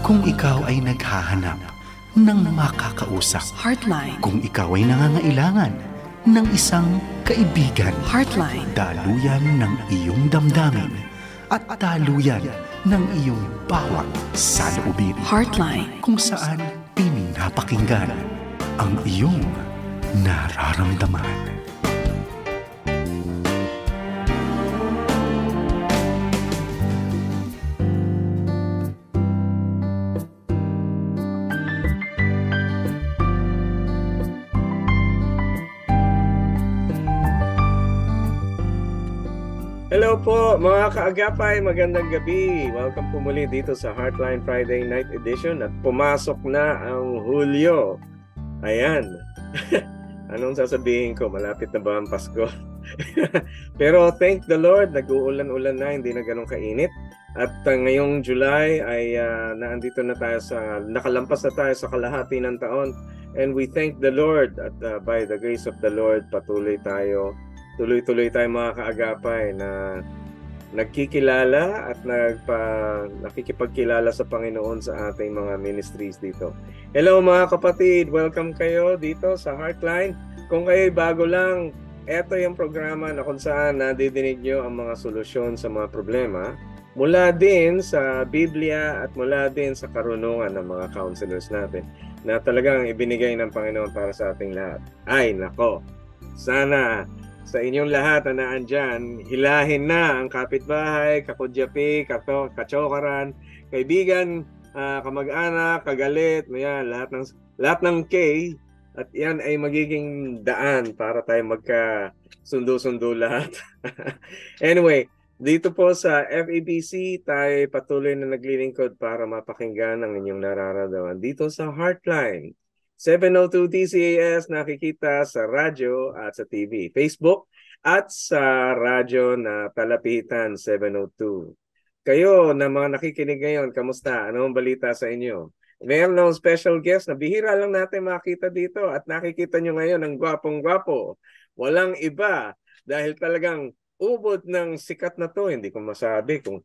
Kung ikaw ay naghahanap ng makakausap, Heartline. Kung ikaw ay nangangailangan ng isang kaibigan, Heartline. Daluyan ng iyong damdamin at daluyan ng iyong bawat saloobin. Heartline. Kung saan pinapakinggan ang iyong nararamdaman. Hello po mga kaagapay, magandang gabi. Welcome po muli dito sa Heartline Friday Night Edition at pumasok na ang Hulyo. Ayan. Anong sasabihin ko? Malapit na ba ang Pasko? Pero thank the Lord, nag-uulan-ulan na, hindi na ganun kainit. At ngayong July ay naandito na tayo nakalampas na tayo sa kalahati ng taon. And we thank the Lord at by the grace of the Lord, tuloy-tuloy tayo mga kaagapay na nagkikilala at nakikipagkilala sa Panginoon sa ating mga ministries dito. Hello mga kapatid, welcome kayo dito sa Heartline. Kung kayo'y bago lang, eto yung programa na kung saan nadidinig nyo ang mga solusyon sa mga problema mula din sa Biblia at mula din sa karunungan ng mga counselors natin na talagang ibinigay ng Panginoon para sa ating lahat. Ay, nako! Sana sa inyong lahat na naandyan, hilahin na ang kapitbahay, kakudyapi, kachokaran, kaibigan, kamag-anak, kagalit, yan, lahat ng K, at yan ay magiging daan para tayo magka-sundo-sundo lahat. Anyway, dito po sa FEBC, tayo patuloy na naglilingkod para mapakinggan ang inyong nararamdaman dito sa Heartline. 702 TCAS nakikita sa radyo at sa TV, Facebook at sa radyo na Talapitan 702. Kayo na mga nakikinig ngayon, kamusta? Anong balita sa inyo? Meron ng special guest na bihira lang natin makita dito at nakikita nyo ngayon ang gwapong-gwapo. Walang iba dahil talagang ubod ng sikat na to. Hindi ko masabi kung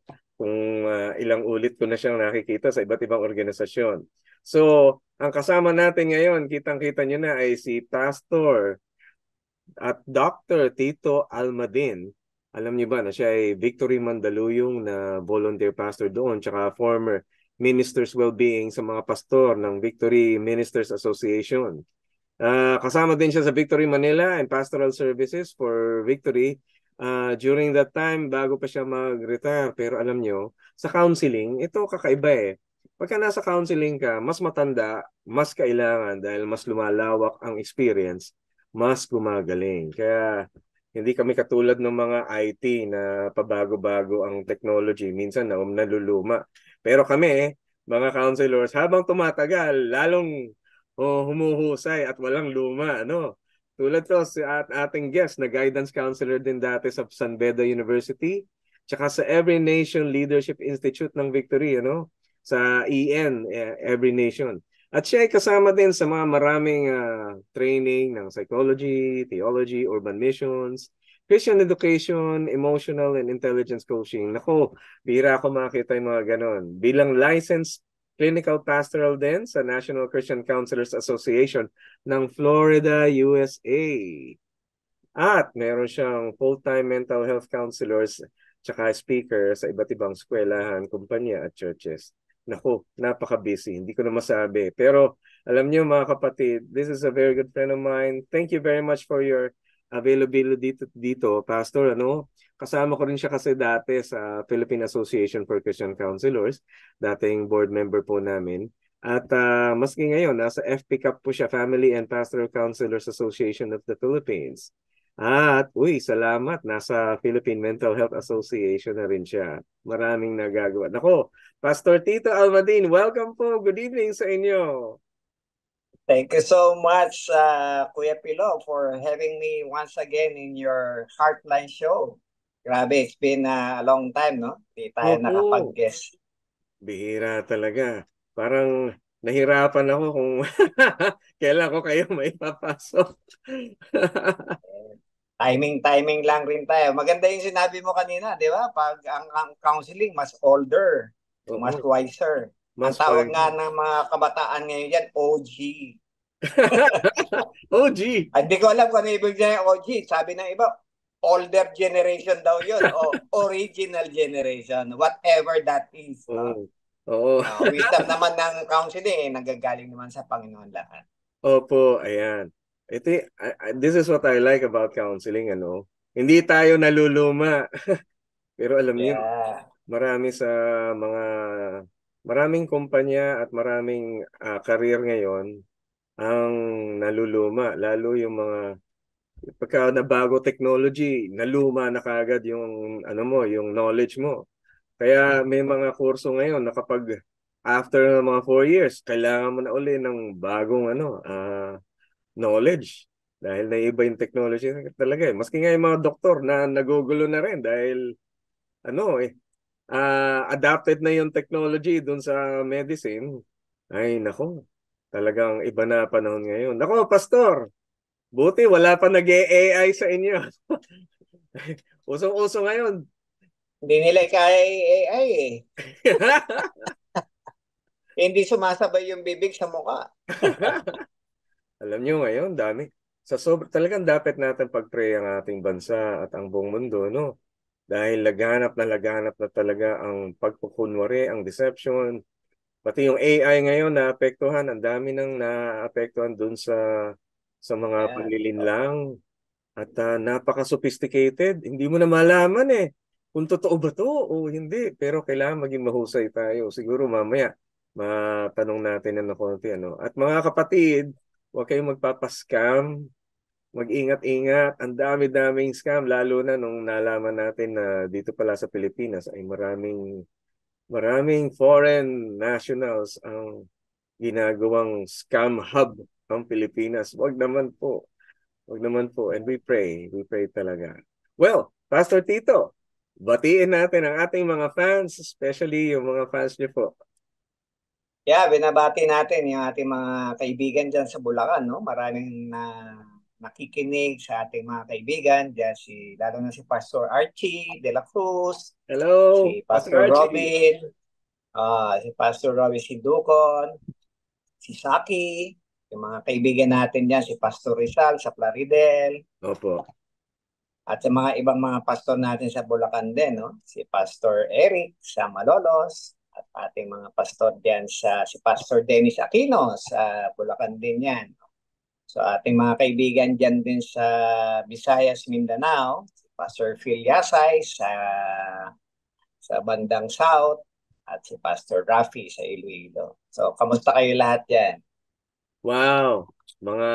ilang ulit ko na siyang nakikita sa iba't ibang organisasyon. So, ang kasama natin ngayon, kitang-kita nyo na ay si Pastor at Dr. Tito Almadin. Alam niyo ba na siya ay Victory Mandaluyong na volunteer pastor doon, tsaka former Ministers Wellbeing sa mga pastor ng Victory Ministers Association. Kasama din siya sa Victory Manila and Pastoral Services for Victory during that time bago pa siya mag-retire. Pero alam nyo, sa counseling, ito kakaiba eh. Pagka nasa counseling ka, mas matanda, mas kailangan dahil mas lumalawak ang experience, mas gumagaling. Kaya hindi kami katulad ng mga IT na pabago-bago ang technology. Minsan naluluma. Pero kami, mga counselors, habang tumatagal, lalong humuhusay at walang luma. Ano? Tulad to si ating guest na guidance counselor din dati sa San Beda University, tsaka sa Every Nation Leadership Institute ng Victory, ano? Sa EN, Every Nation. At siya ay kasama din sa mga maraming training ng psychology, theology, urban missions, Christian education, emotional and intelligence coaching. Nako, bihira ako makita yung mga ganon. Bilang licensed clinical pastoral din sa National Christian Counselors Association ng Florida, USA. At meron siyang full-time mental health counselors tsaka speaker sa iba't ibang eskwelahan, kumpanya at churches. Naku, napaka-busy. Hindi ko na masabi. Pero alam niyo mga kapatid, this is a very good friend of mine. Thank you very much for your availability dito, Pastor. Ano? Kasama ko rin siya kasi dati sa Philippine Association for Christian Counselors. Dating board member po namin. At maski ngayon, nasa FPCAP po siya, Family and Pastoral Counselors Association of the Philippines. At, salamat. Nasa Philippine Mental Health Association na rin siya. Maraming nagagawa. Nako, Pastor Tito Almadin, welcome po. Good evening sa inyo. Thank you so much, Kuya Pilo, for having me once again in your Heartline show. Grabe, it's been a long time, no? Di tayo nakapag-guest. Bihira talaga. Parang nahirapan ako kung kailan ko kayo may papasok. Timing lang rin tayo. Maganda yung sinabi mo kanina, di ba? Pag ang counseling, mas older, mas wiser. Ang Mas tawag nga pag... ng mga kabataan ngayon yan, OG. OG! Hindi ko alam kung ano ibig sabihin OG. Sabi ng iba, older generation daw yun o original generation, whatever that is. No? Oo. Oo. Wisdom naman ng counseling, nanggagaling naman sa Panginoon lahat. Opo, ayan. This is what I like about counseling, ano. Hindi tayo naluluma. Pero alam niyo, Yeah. marami sa mga maraming kumpanya at maraming career ngayon ang naluluma, lalo yung mga pagka nabago technology, naluma na kaagad yung ano mo, yung knowledge mo. Kaya may mga kurso ngayon na kapag after ng mga 4 years, kailangan mo na uli ng bagong knowledge dahil naiba yung technology talaga eh. Maski nga yung mga doktor na nagugulo na rin dahil adapted na yung technology dun sa medicine. Ay, nako. Talagang iba na panahon ngayon. Nako, pastor. Buti wala pa nag-AI sa inyo. Usong-uso ngayon. Hindi nila kaya AI eh. Hindi sumasabay yung bibig sa mukha. Alam nyo ngayon, dami. Talagang dapat natin pag-pray ang ating bansa at ang buong mundo, no? Dahil laganap na talaga ang pagkukunwari, ang deception. Pati yung AI ngayon naapektuhan, ang dami nang naapektuhan dun sa mga Yeah. panlilinlang. At napaka-sophisticated. Hindi mo na malaman eh kung totoo ba to o hindi. Pero kailangan maging mahusay tayo. Siguro mamaya matanong natin ng konti. Ano? At mga kapatid, huwag kayong magpapascam. Mag-ingat-ingat. Ang dami-daming scam. Lalo na nung nalaman natin na dito pala sa Pilipinas ay maraming foreign nationals ang ginagawang scam hub ang Pilipinas. Huwag naman po. Huwag naman po. And we pray. We pray talaga. Well, Pastor Tito, batiin natin ang ating mga fans, especially yung mga fans niyo po. Yeah, binabati natin yung ating mga kaibigan dyan sa Bulacan, no? Maraming nakikinig sa ating mga kaibigan dyan, lalo na si Pastor Archie de la Cruz, Hello, si Pastor Pastor Archie. Robin, si Pastor Robin Sinducon, si Saki, yung mga kaibigan natin dyan, si Pastor Rizal sa Plaridel, Opo. at sa mga ibang mga pastor natin sa Bulacan din, no? Si Pastor Eric sa Malolos, at ating mga pastor diyan si Pastor Dennis Aquino sa Bulacan din yan. So ating mga kaibigan diyan din sa Visayas, Mindanao, si Pastor Phil Yasay sa bandang South, at si Pastor Rafi sa Iloilo. So kamusta kayo lahat diyan? Wow. Mga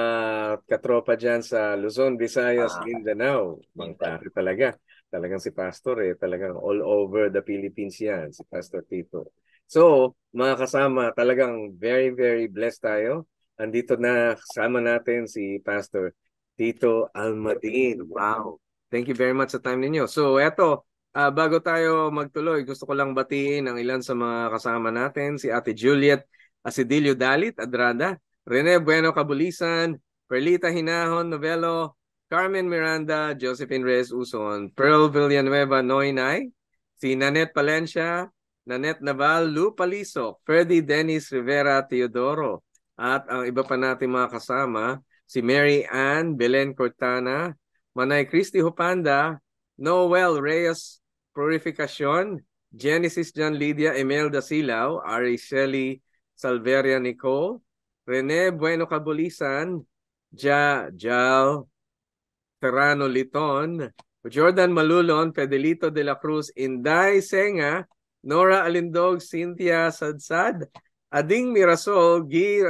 katropa dyan sa Luzon, Visayas, Mindanao. Mga pare talaga. Talagang si Pastor talagang all over the Philippines yan, si Pastor Tito. So, mga kasama, talagang very, very blessed tayo. Andito na kasama natin si Pastor Tito Almadin. Wow. Thank you very much sa time ninyo. So, eto, bago tayo magtuloy, gusto ko lang batiin ang ilan sa mga kasama natin. Si Ate Juliet Asidilio Dalit Adrada, Rene Bueno Cabulisan, Perlita Hinahon Novelo, Carmen Miranda, Josephine Reyes Uson, Pearl Villanueva Noynay, si Nanette Palencia, Nanette Naval, Lou Paliso, Ferdy Dennis Rivera Teodoro, at ang iba pa natin mga kasama, si Mary Ann Belen Cortana, Manay Christy Hupanda, Noel Reyes Purificacion, Genesis John Lydia Imelda Silao, Ari Shelley Salveria Nicole, Rene Bueno Cabulisan, Jal Terrano Liton, Jordan Malulon, Pedelito de la Cruz, Inday Senga, Nora Alindog, Cynthia Sadsad, Ading Mirasol, Guy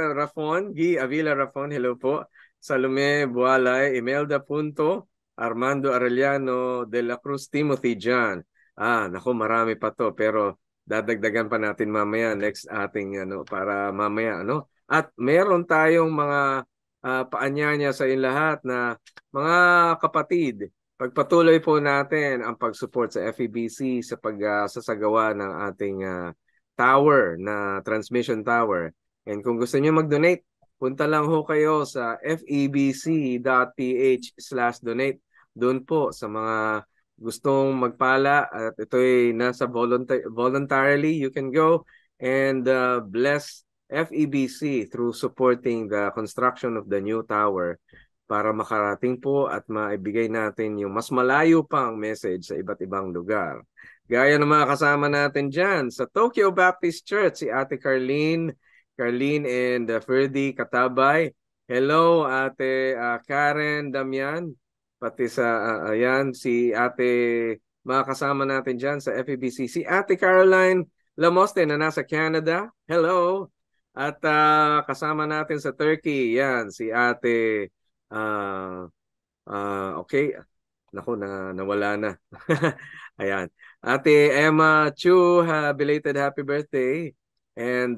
Avila Rafon, hello po, Salome Bualay, Imelda Punto, Armando Arellano de la Cruz, Timothy John. Naku, marami pa to, pero dadagdagan pa natin mamaya next ating para mamaya At meron tayong mga paanyaya sa inyo lahat na mga kapatid, pagpatuloy po natin ang pag-support sa FEBC sa pagsasagawa ng ating tower na transmission tower. And kung gusto niyo mag-donate, punta lang ho kayo sa febc.ph/donate. Doon po sa mga gustong magpala at ito'y nasa voluntarily, you can go and bless FEBC through supporting the construction of the new tower para makarating po at maibigay natin yung mas malayo pang message sa iba't ibang lugar. Gaya ng mga kasama natin dyan sa Tokyo Baptist Church, si Ate Carlene and Ferdy Katabay. Hello, Ate Karen Damian. Pati sa, ayan, si Ate, mga kasama natin dyan sa FEBC. Si Ate Caroline Lamoste na nasa Canada. Hello. At kasama natin sa Turkey, yan, si Ate, okay, naku, nawala na. Ayan. Ate Emma Chu, belated happy birthday. And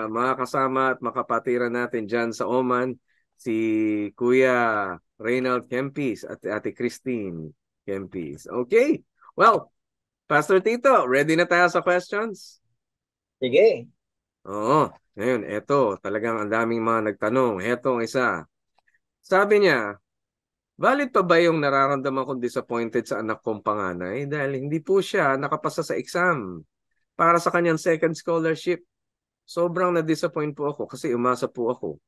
mga kasama at makapatiran natin dyan sa Oman, si Kuya Reynald Kempis at Ate Christine Kempis. Okay. Well, Pastor Tito, ready na tayo sa questions? Sige. Oo. Ngayon, eto, talagang ang daming mga nagtanong. Eto ang isa. Sabi niya, valid pa ba yung nararamdaman kong disappointed sa anak kong panganay dahil hindi po siya nakapasa sa exam para sa kanyang second scholarship? Sobrang na-disappoint po ako kasi umasa po ako.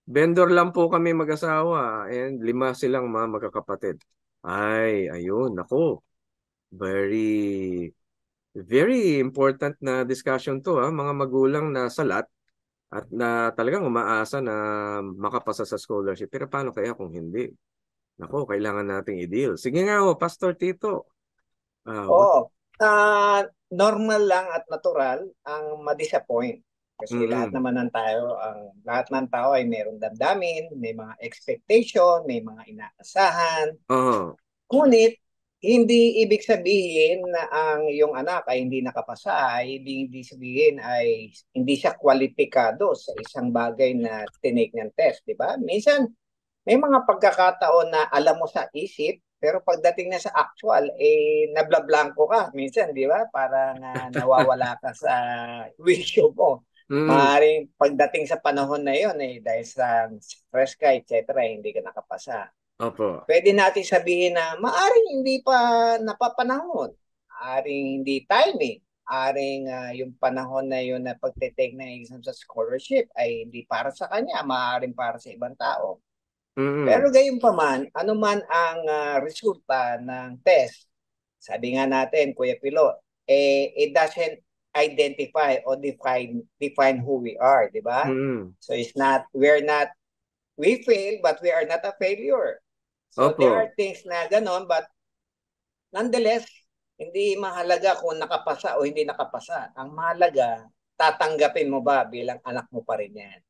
Vendor lang po kami mag-asawa and 5 silang mga magkakapatid. Ay, ayun, ako. Very, very important na discussion to, mga magulang na salat at na talagang umaasa na makapasa sa scholarship. Pero paano kaya kung hindi? Nako, kailangan nating i-deal. Sige nga, Pastor Tito. Oo. Normal lang at natural ang ma-disappoint. Kasi lahat naman ng lahat ng tao ay mayroong damdamin, may mga expectation, may mga inaasahan. Ngunit, hindi ibig sabihin na ang iyong anak ay hindi nakapasa, hindi sabihin ay hindi siya kwalipikado sa isang bagay na tinake ng test, di ba? Minsan, may mga pagkakataon na alam mo sa isip, pero pagdating na sa actual, nablablanko ka. Minsan, di ba? Parang nawawala ka sa wisyo mo. Maaaring pagdating sa panahon na yun, dahil sa stress ka, etc., hindi ka nakapasa. Opo. Pwede natin sabihin na maaaring hindi pa napapanahon. Maaaring hindi timing. Maaaring yung panahon na yun na pagtitake ng exam sa scholarship ay hindi para sa kanya, maaaring para sa ibang tao. Pero gayon pa man, ano man ang resulta ng test, sabi nga natin, Kuya Pilo, it doesn't identify or define who we are, di ba? So it's not, we fail, but we are not a failure. So there are things na ganon, but nonetheless, hindi mahalaga kung nakapasa o hindi nakapasa. Ang mahalaga, tatanggapin mo ba bilang anak mo pa rin yan.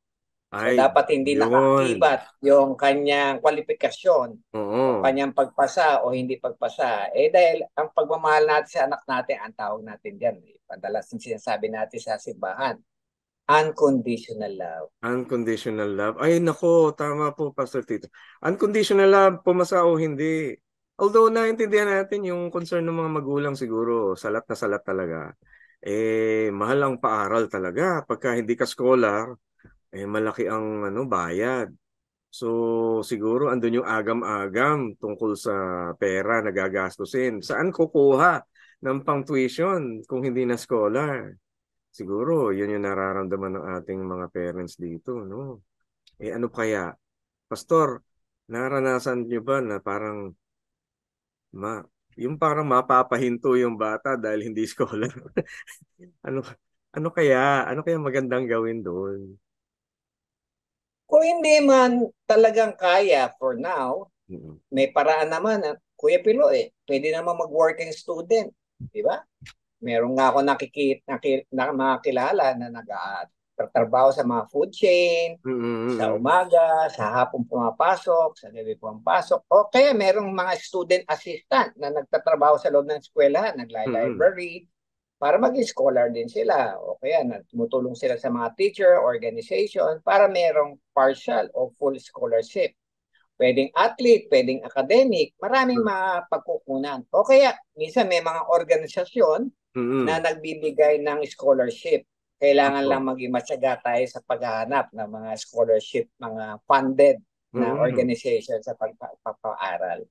So dapat hindi nakaakibat yung kanyang kwalifikasyon o kanyang pagpasa o hindi pagpasa. Dahil ang pagmamahal natin sa anak natin, ang tawag natin dyan, padalas sinasabi natin sa simbahan, unconditional love. Unconditional love. Ay, nako, tama po, Pastor Tito. Unconditional love, pumasa o hindi. Although naintindihan natin yung concern ng mga magulang siguro, salat na salat talaga. Mahal ang paaral talaga. Pagka hindi ka scholar, malaki ang bayad. So, siguro andun yung agam-agam tungkol sa pera na gagastusin. Saan kukuha ng pang-tuition kung hindi na scholar? Siguro, yun yung nararamdaman ng ating mga parents dito, no? Ano kaya? Pastor, naranasan nyo ba na parang yung parang mapapahinto yung bata dahil hindi scholar? Ano kaya? Ano kaya magandang gawin doon? Kung hindi man talagang kaya for now, may paraan naman. Kuya Pilo, pwede naman mag-working student. Di ba? Meron nga ako nakilala na nag-trabaho sa mga food chain, sa umaga, sa hapon pumapasok, sa gabi pumapasok. O kaya merong mga student assistant na nagtatrabaho sa loob ng eskwelahan, nagla-library, para maging scholar din sila. O kaya tumutulong sila sa mga teacher, organization, para merong partial o full scholarship. Pwedeng athlete, pwedeng academic, maraming mga pagkukunan. O kaya, minsan may mga organisasyon na nagbibigay ng scholarship. Kailangan lang maging matyaga tayo sa paghahanap ng mga scholarship, mga funded na organization sa pagpapaaral.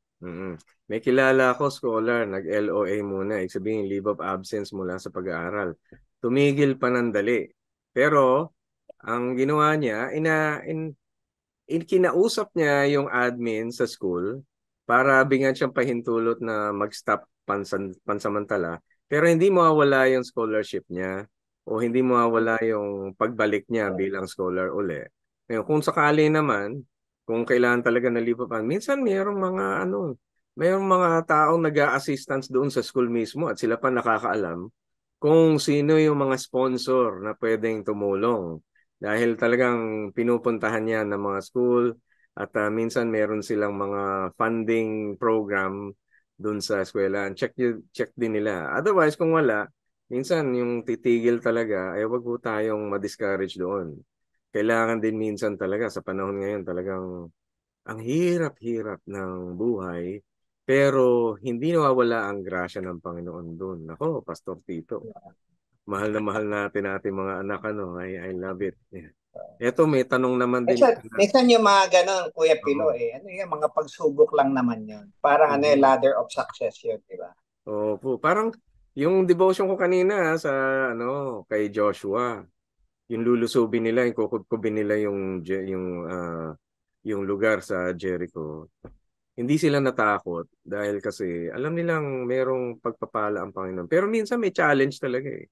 May kilala ako, scholar, nag-LOA muna. Ibig sabihin, leave of absence mula sa pag-aaral. Tumigil panandali. Pero ang ginawa niya, kinausap niya yung admin sa school para bigyan siyang pahintulot na mag-stop pansamantala. Pero hindi mawawala yung scholarship niya o hindi mawawala yung pagbalik niya bilang scholar uli. Ngayon, kung sakali naman, kung kailangan talaga na lipapan, minsan mayroong mga taong nag-a-assistance doon sa school mismo at sila pa nakakaalam kung sino yung mga sponsor na pwedeng tumulong. Dahil talagang pinupuntahan niya ng mga school at minsan meron silang mga funding program doon sa eskwela. Check din nila. Otherwise, kung wala, minsan yung titigil talaga, ay wag po tayong ma-discourage doon. Kailangan din minsan talaga sa panahon ngayon talagang ang hirap-hirap ng buhay, pero hindi nawawala ang grasya ng Panginoon doon. Nako, Pastor Tito, mahal na mahal natin ating mga anak, ano, I love it. Yeah. Eto, may tanong naman din. Minsan yung mga ganun, Kuya Pilo, Oo. ano yung mga pagsubok lang naman yun. Parang yung Mhm. ladder of success yun, di ba? Opo, parang yung devotion ko kanina sa kay Joshua, yung lulusubin nila, yung kukubkubin nila yung lugar sa Jericho. Hindi sila natakot dahil kasi alam nilang merong pagpapala ang Panginoon. Pero minsan may challenge talaga eh.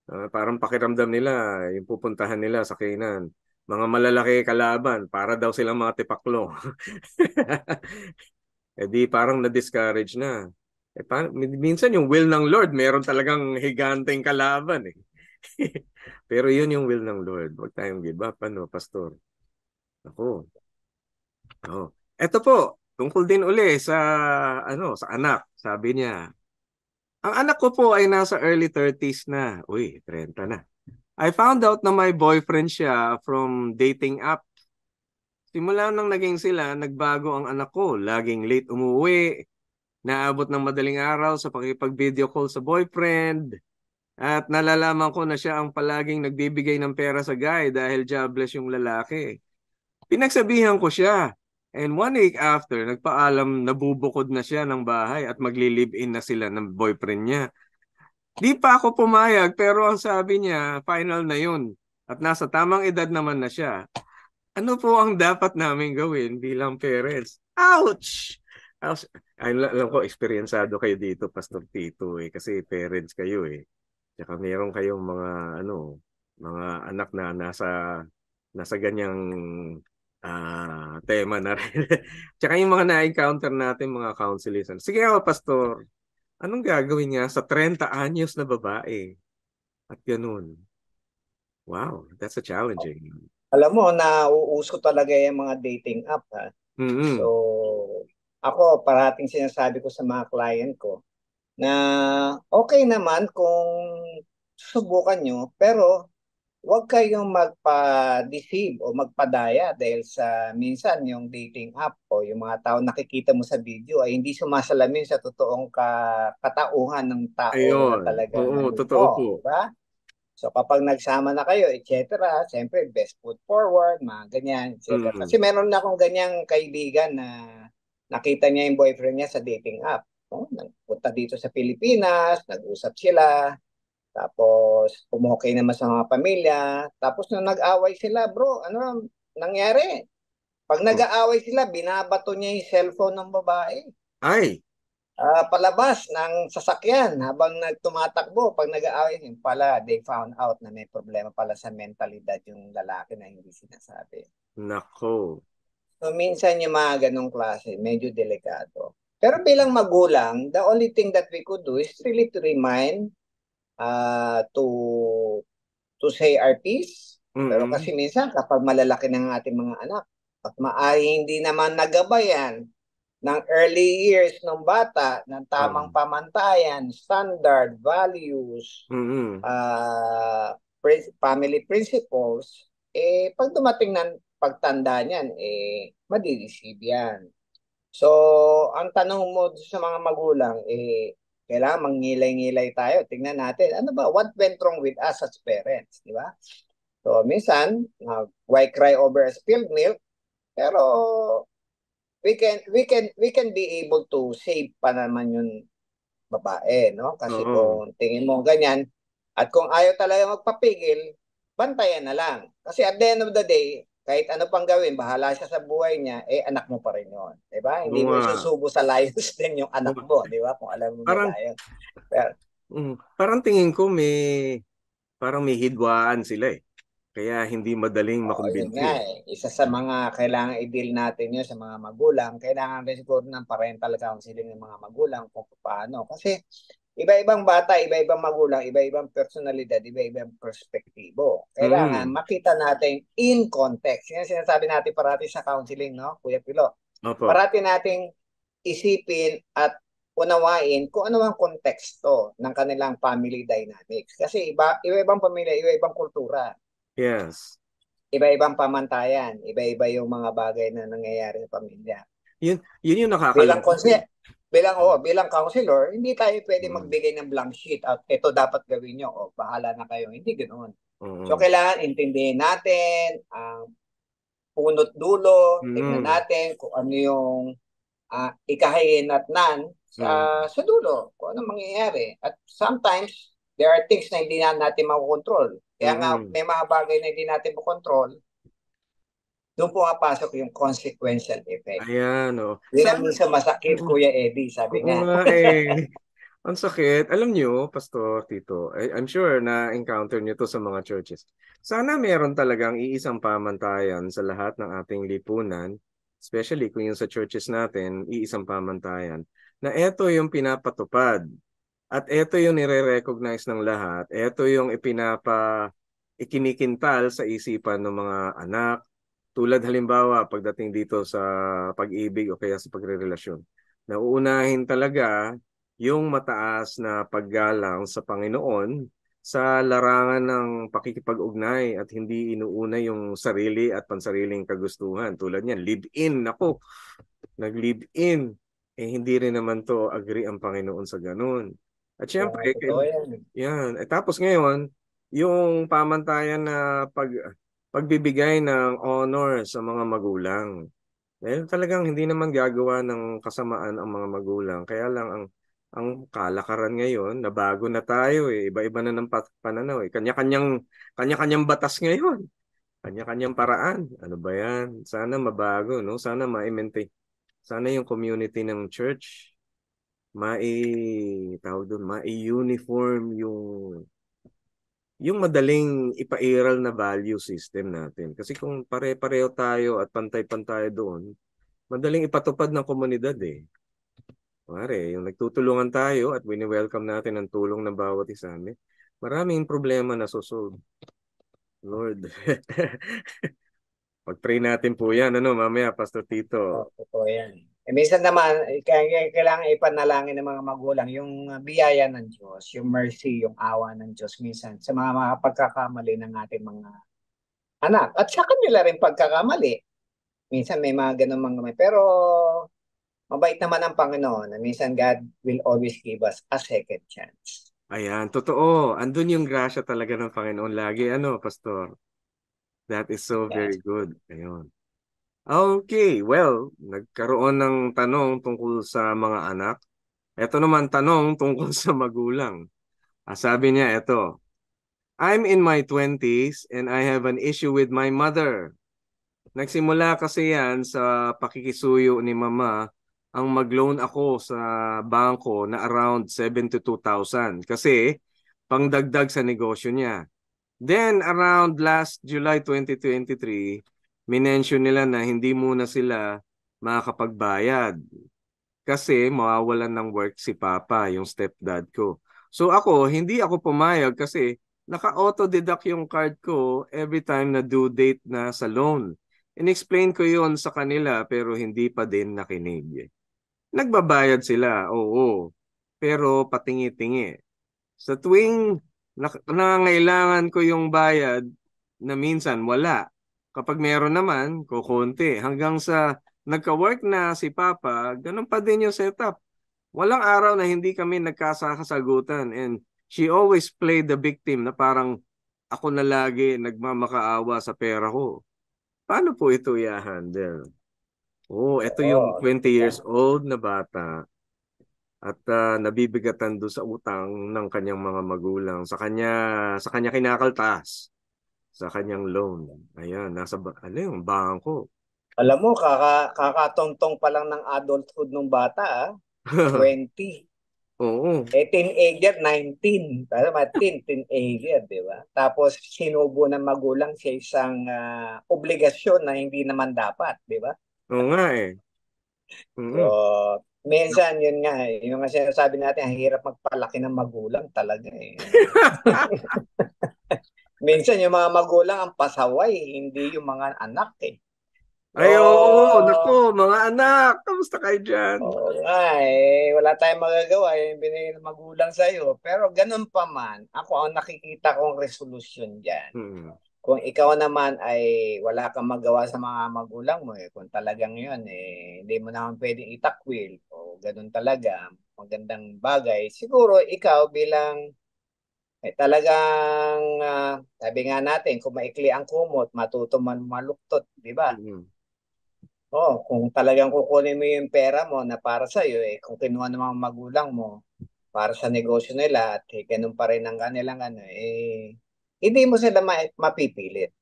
Parang pakiramdam nila, yung pupuntahan nila sa Canaan, mga malalaki kalaban, para daw silang mga tipaklo. Eh di parang na-discourage na. Minsan yung will ng Lord, meron talagang higanteng kalaban eh. Pero yun yung will ng Lord. Huwag tayong give up, ano, Pastor. Ako. Oh. Ito po, tungkol din uli sa anak. Sabi niya, ang anak ko po ay nasa early 30s na. Uy, 30 na. I found out na may boyfriend siya from dating app. Simula nang naging sila, nagbago ang anak ko. Laging late umuwi, naabot ng madaling araw sa pakipag-video call sa boyfriend. At nalalaman ko na siya ang palaging nagbibigay ng pera sa guy dahil jobless yung lalaki. Pinagsabihan ko siya. And 1 week after, nagpaalam na bubukod na siya ng bahay at magli-live-in na sila ng boyfriend niya. Di pa ako pumayag pero ang sabi niya, final na yun. At nasa tamang edad naman na siya. Ano po ang dapat namin gawin bilang parents? Ouch! Ouch! Alam ko, eksperyensado kayo dito, Pastor Tito, eh, kasi parents kayo eh. Tsaka meron kayong mga anak na nasa ganyang tema na rin. Tsaka yung mga na-encounter natin, mga counselists. Sige ako, Pastor, anong gagawin niya sa 30 anyos na babae? At ganun. Wow, that's a challenging. Alam mo, nauuso talaga yung mga dating app, ha? So, Mm-hmm. ako, parating sinasabi ko sa mga client ko na okay naman kung subukan nyo, pero huwag kayong magpa-deceive o magpadaya dahil sa minsan yung dating app o yung mga tao nakikita mo sa video ay hindi sumasalamin sa totoong katauhan ng tao na Ayun. talagang Oo, nandun totoo po. mo, di ba? So kapag nagsama na kayo, etc., siyempre best foot forward, mga ganyan, etc. Mm. Kasi meron na akong ganyang kaibigan na nakita niya yung boyfriend niya sa dating app. Oh, nagpunta dito sa Pilipinas, nag-usap sila, tapos umokay naman sa mga pamilya. Tapos nung nag-away sila, bro, ano nangyari? Pag nag-aaway sila, binabato niya yung cellphone ng babae. Ay, Palabas ng sasakyan habang nagtumatakbo. Pag nag-aaway, yung pala, they found out na may problema pala sa mentalidad yung lalaki na hindi sinasabi. nako. So, minsan yung mga ganong klase, medyo delikado. Pero bilang magulang, the only thing that we could do is really to remind to say our piece. Pero Mm-mm. kasi minsan kapag malalaki ng ating mga anak, at maaari hindi naman nagabayan ng early years ng bata, ng tamang Um, pamantayan, standard, values, mm-mm. family principles, pag dumating ng pagtanda niyan, madi-deceive yan. So, ang tanong mo sa mga magulang, kailangan mangilay-ngilay tayo. Tingnan natin, ano ba, what went wrong with us as parents, di ba? So, minsan, why cry over a spilled milk? Pero, we can be able to save pa naman yung babae, no? Kasi Oo. kung tingin mo ganyan, at kung ayaw talaga magpapigil, bantayan na lang. Kasi at the end of the day, kahit ano pang gawin, bahala siya sa buhay niya, anak mo pa rin yun. Diba? Oo Hindi mo nga. isusubo sa lions din yung anak Oo. mo, di ba? Kung alam mo may Parang, lion. Pero, parang tingin ko parang may hidwaan sila eh. Kaya hindi madaling yun makumbinsi nga eh. eh. Isa sa mga kailangan i-deal natin yun sa mga magulang. Kailangan rin siguro ng parental counseling ng mga magulang kung paano. Kasi iba-ibang bata, iba-ibang magulang, iba-ibang personalidad, iba-ibang perspektibo. Kailangan Mm. makita natin in context. Yan sinasabi natin parati sa counseling, no, Kuya Pilo? Opo. Parati nating isipin at unawain kung ano ang konteksto ng kanilang family dynamics. Kasi iba-ibang pamilya, iba-ibang kultura, Yes. iba-ibang pamantayan, iba-iba yung mga bagay na nangyayari sa pamilya. Yun yung Bilang nakakalungkot eh. konse bilang counselor, hindi tayo pwede Mm. magbigay ng blank sheet at ito dapat gawin nyo o bahala na kayo. Hindi ganoon. So Mm. kailangan intindihin natin ang punot dulo, tignan Mm. natin kung ano yung ikahihinatnan Mm. sa dulo, kung ano mangyayari. At sometimes, there are things na hindi na natin makokontrol. Kaya nga, Mm. may mga bagay na hindi natin makontrol, doon pumapasok yung consequential effect. Ayan, oh. Yun ang minsan masakit, Kuya Eddie, sabi Oo nga. nga eh. Ang sakit. Alam nyo, Pastor Tito, I'm sure na encounter nyo to sa mga churches. Sana meron talagang iisang pamantayan sa lahat ng ating lipunan, especially kung yung sa churches natin, iisang pamantayan, na eto yung pinapatupad at eto yung nire-recognize ng lahat, eto yung ikinikintal sa isipan ng mga anak, tulad halimbawa pagdating dito sa pag-ibig o kaya sa pagrerelasyon. Nauunahin talaga yung mataas na paggalang sa Panginoon sa larangan ng pakikipag-ugnay at hindi inuuna yung sarili at pansariling kagustuhan. Tulad niyan, live-in. Ako, nag-live-in. Hindi rin naman to agree ang Panginoon sa ganun. At syempre, Totoo yan. yan. Tapos ngayon, yung pamantayan na pagbibigay ng honor sa mga magulang. Dahil talagang hindi naman gagawa ng kasamaan ang mga magulang. Kaya lang ang kalakaran ngayon, nabago na tayo eh. Iba-iba na ng pananaw eh. Kanya-kanyang batas ngayon. Kanya-kanyang paraan. Ano ba yan? Sana mabago, no? Sana ma-maintain. Sana yung community ng church tawag doon, mai-uniform yung madaling ipairal na value system natin. Kasi kung pare-pareho tayo at pantay-pantay doon, madaling ipatupad ng komunidad eh. Pare, yung nagtutulungan tayo at wini-welcome natin ang tulong ng bawat isa, maraming problema na susolve. Lord. Pag-pray natin po yan, mamaya, Pastor Tito. Totoo yan. Minsan naman, kailangan ipanalangin ng mga magulang yung biyaya ng Diyos, yung mercy, yung awa ng Diyos minsan sa mga pagkakamali ng ating mga anak. At sa kanila rin pagkakamali. Minsan may mga ganun mga pero mabait naman ang Panginoon na minsan God will always give us a second chance. Ayan, totoo. Andun yung grasya talaga ng Panginoon lagi. Pastor? That is so very good. Ayun. Okay, well, nagkaroon ng tanong tungkol sa mga anak. Ito naman tanong tungkol sa magulang. Sabi niya, ito, I'm in my 20s and I have an issue with my mother. Nagsimula kasi yan sa pakikisuyo ni mama ang mag-loan ako sa bangko na around 72,000 kasi pangdagdag sa negosyo niya. Then around last July 2023, minention nila na hindi muna sila makakapagbayad kasi mawawalan ng work si Papa, yung stepdad ko. So hindi ako pumayag kasi naka-auto-deduct yung card ko every time na due date na sa loan. In-explain ko yon sa kanila pero hindi pa din nakinig. Nagbabayad sila, oo, pero patingi-tingi. Sa tuwing nangangailangan ko yung bayad na minsan wala. Kapag meron naman, kukunti. Hanggang sa nagka-work na si Papa, ganun pa din yung setup. Walang araw na hindi kami nagkakasagutan and she always played the victim na parang ako na lagi nagmamakaawa sa pera ko. Paano po ito i-handle? Ito yung 20 years old na bata at nabibigatan doon sa utang ng kanyang mga magulang sa kanya kinakaltas. sa kanyang loan. Ayan, ano yung bangko. Alam mo, kakatontong pa lang ng adulthood ng bata, 20. Oo. Teenager, 19. Para teenager, di ba? Tapos, sinubo ng magulang sa isang obligasyon na hindi naman dapat, di ba? Oo nga eh. So, minsan, yun nga, yung nga sinasabi natin, ang hirap magpalaki ng magulang talaga eh. Minsan, yung mga magulang ang pasaway, hindi yung mga anak eh. Ay, oo. Naku, mga anak. Kamusta kayo dyan? Oo nga wala tayong magagawa yung binigay ng magulang sa'yo. Pero ganun pa man, ako ang nakikita kong resolusyon dyan. Kung ikaw naman ay wala kang magawa sa mga magulang mo, kung talagang yun, hindi mo naman pwedeng itakwil o ganun talaga, magandang bagay, siguro ikaw bilang talagang, sabi nga natin, kung maikli ang kumot, matuto man maluktot, di ba? Oh, kung talagang kukunin mo yung pera mo na para sa iyo kung kinuha ng mga magulang mo para sa negosyo nila at ganun pa rin ang kanilang hindi mo sila mapipilit.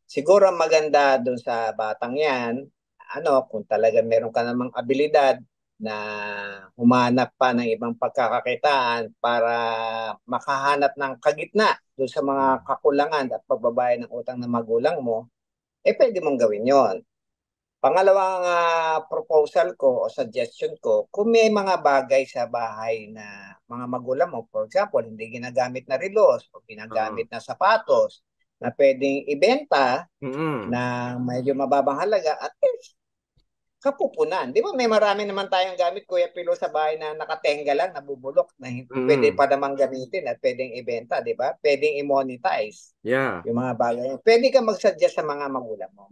Siguro ang maganda doon sa batang 'yan, kung talaga meron ka namang abilidad na humanap pa ng ibang pagkakakitaan para makahanap ng kagitna doon sa mga kakulangan at pagbabayad ng utang ng magulang mo, pwede mong gawin 'yon. Pangalawang proposal ko o suggestion ko, kung may mga bagay sa bahay na mga magulang mo, for example, hindi ginagamit na relos o ginagamit na sapatos na pwedeng ibenta na medyo mababang halaga at least kapupunan. Di ba may marami naman tayong gamit, Kuya Pilo, sa bahay na nakatenga lang, nabubulok, na pwede pa namang gamitin at pwedeng ibenta, di ba? Pwedeng i-monetize yung mga bagay. Pwede ka mag-suggest sa mga magulang mo,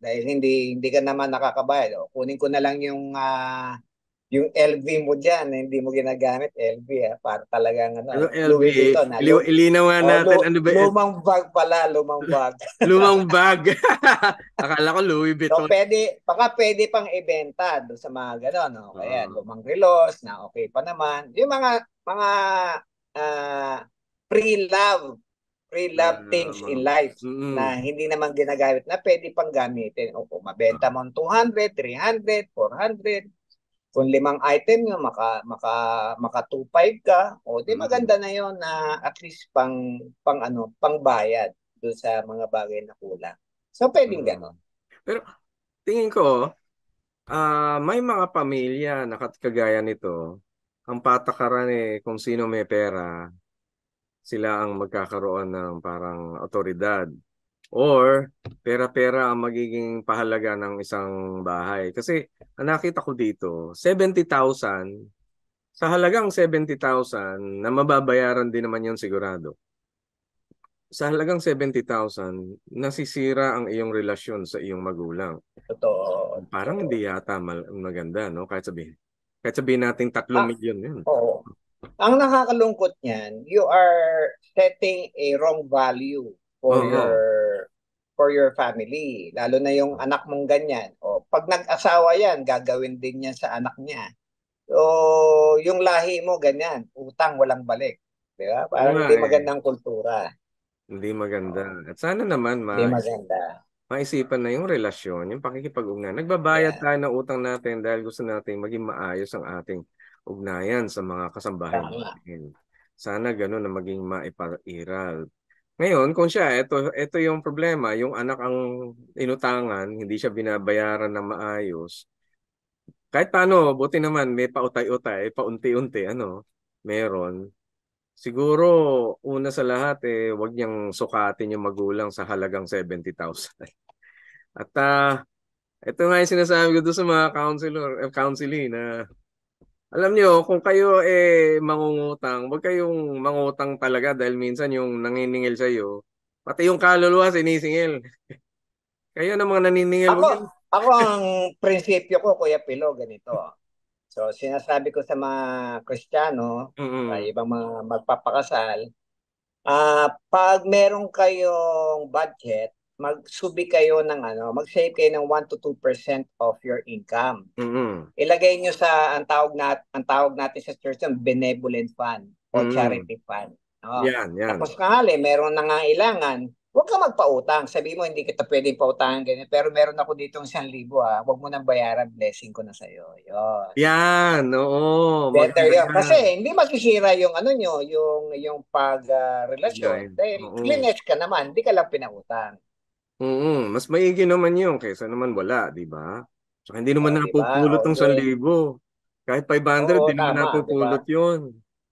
dahil hindi ka naman nakakabayad. Kunin ko na lang yung LV mo dyan, hindi mo ginagamit, LV para talagang LV, Louis Vuitton. ilinaw nga natin. Ano ba? Lumang bag pala, lumang bag. Lumang bag. Akala ko Louis Vuitton. So pwede pang ibenta doon sa mga gano'n, no? Kaya lumang relos na okay pa naman. Yung mga pre-love things in life na hindi naman ginagamit na pwede pang gamitin. O kung mabenta mo 200, 300, 400, kung 5 item nyo, maka 2.5 ka, o di maganda na yon na at least pang bayad doon sa mga bagay na kulang. So pwedeng gano'n. Pero tingin ko, may mga pamilya na kagaya nito, ang patakaran kung sino may pera, sila ang magkakaroon ng parang otoridad. Or pera-pera ang magiging pahalaga ng isang bahay. Kasi nakita ko dito, 70,000, sa halagang 70,000 na mababayaran din naman yun sigurado. Sa halagang 70,000, nasisira ang iyong relasyon sa iyong magulang. Totoo. Parang hindi yata maganda, no? Kahit sabihin natin 3 milyon yun. Oo. Ang nakakalungkot niyan, you are setting a wrong value for your family. Lalo na yung anak mong ganyan. O pag nag-asawa yan, gagawin din yan sa anak niya. So, yung lahi mo ganyan, utang walang balik. Di ba? Parang hindi magandang kultura. Hindi maganda. At sana naman hindi maganda. Maisipan na yung relasyon, yung pakikipag-ugnayan. Nagbabayad tayo ng utang natin dahil gusto natin maging maayos ang ating ugnayan sa mga kasambahay natin. Sana gano'n na maging maipairal. Ngayon, kung siya, ito yung problema, yung anak ang inutangan, hindi siya binabayaran ng maayos. Kahit paano, buti naman may pautay-utay, paunti-unti, meron. Siguro, una sa lahat, wag niyang sukatin yung magulang sa halagang 70,000. At ito nga yung sinasabi ko doon sa mga counseling na alam niyo, kung kayo mangungutang, wag kayong mangutang talaga dahil minsan yung nanginingil sa iyo, pati yung kaluluwa sinisingil. Kayo na mga naniningil. Ako ang prinsipyo ko, Kuya Pilo, ganito. So, sinasabi ko sa mga Kristiyano, sa ibang mga magpapakasal, pag meron kayong budget, mag-save kayo ng 1 to 2% of your income. Ilagay nyo sa ang tawag natin sa church ng benevolent fund o charity fund. Oh. Yan, yan. Tapos kangali, meron nangangailangan, huwag ka magpautang. Sabi mo, hindi kita pwedeng pautangan ganyan. Pero meron ako ditong 1,000 ha. Huwag mo nang bayaran, blessing ko na sa'yo. Yun. Yan, oo. Better Maganda yun. Kasi yan. hindi masisira yung ano nyo, yung pag-relasyon. Yan. Dahil Oo. cleanest ka naman, hindi ka lang pinautang. Oo. Mas maigi naman yun kaysa naman wala, di ba? Tsaka hindi naman O, di ba? napupulot O, ng di. 1,000. Kahit 500, Oo, di naman tama, di ba? napupulot yun.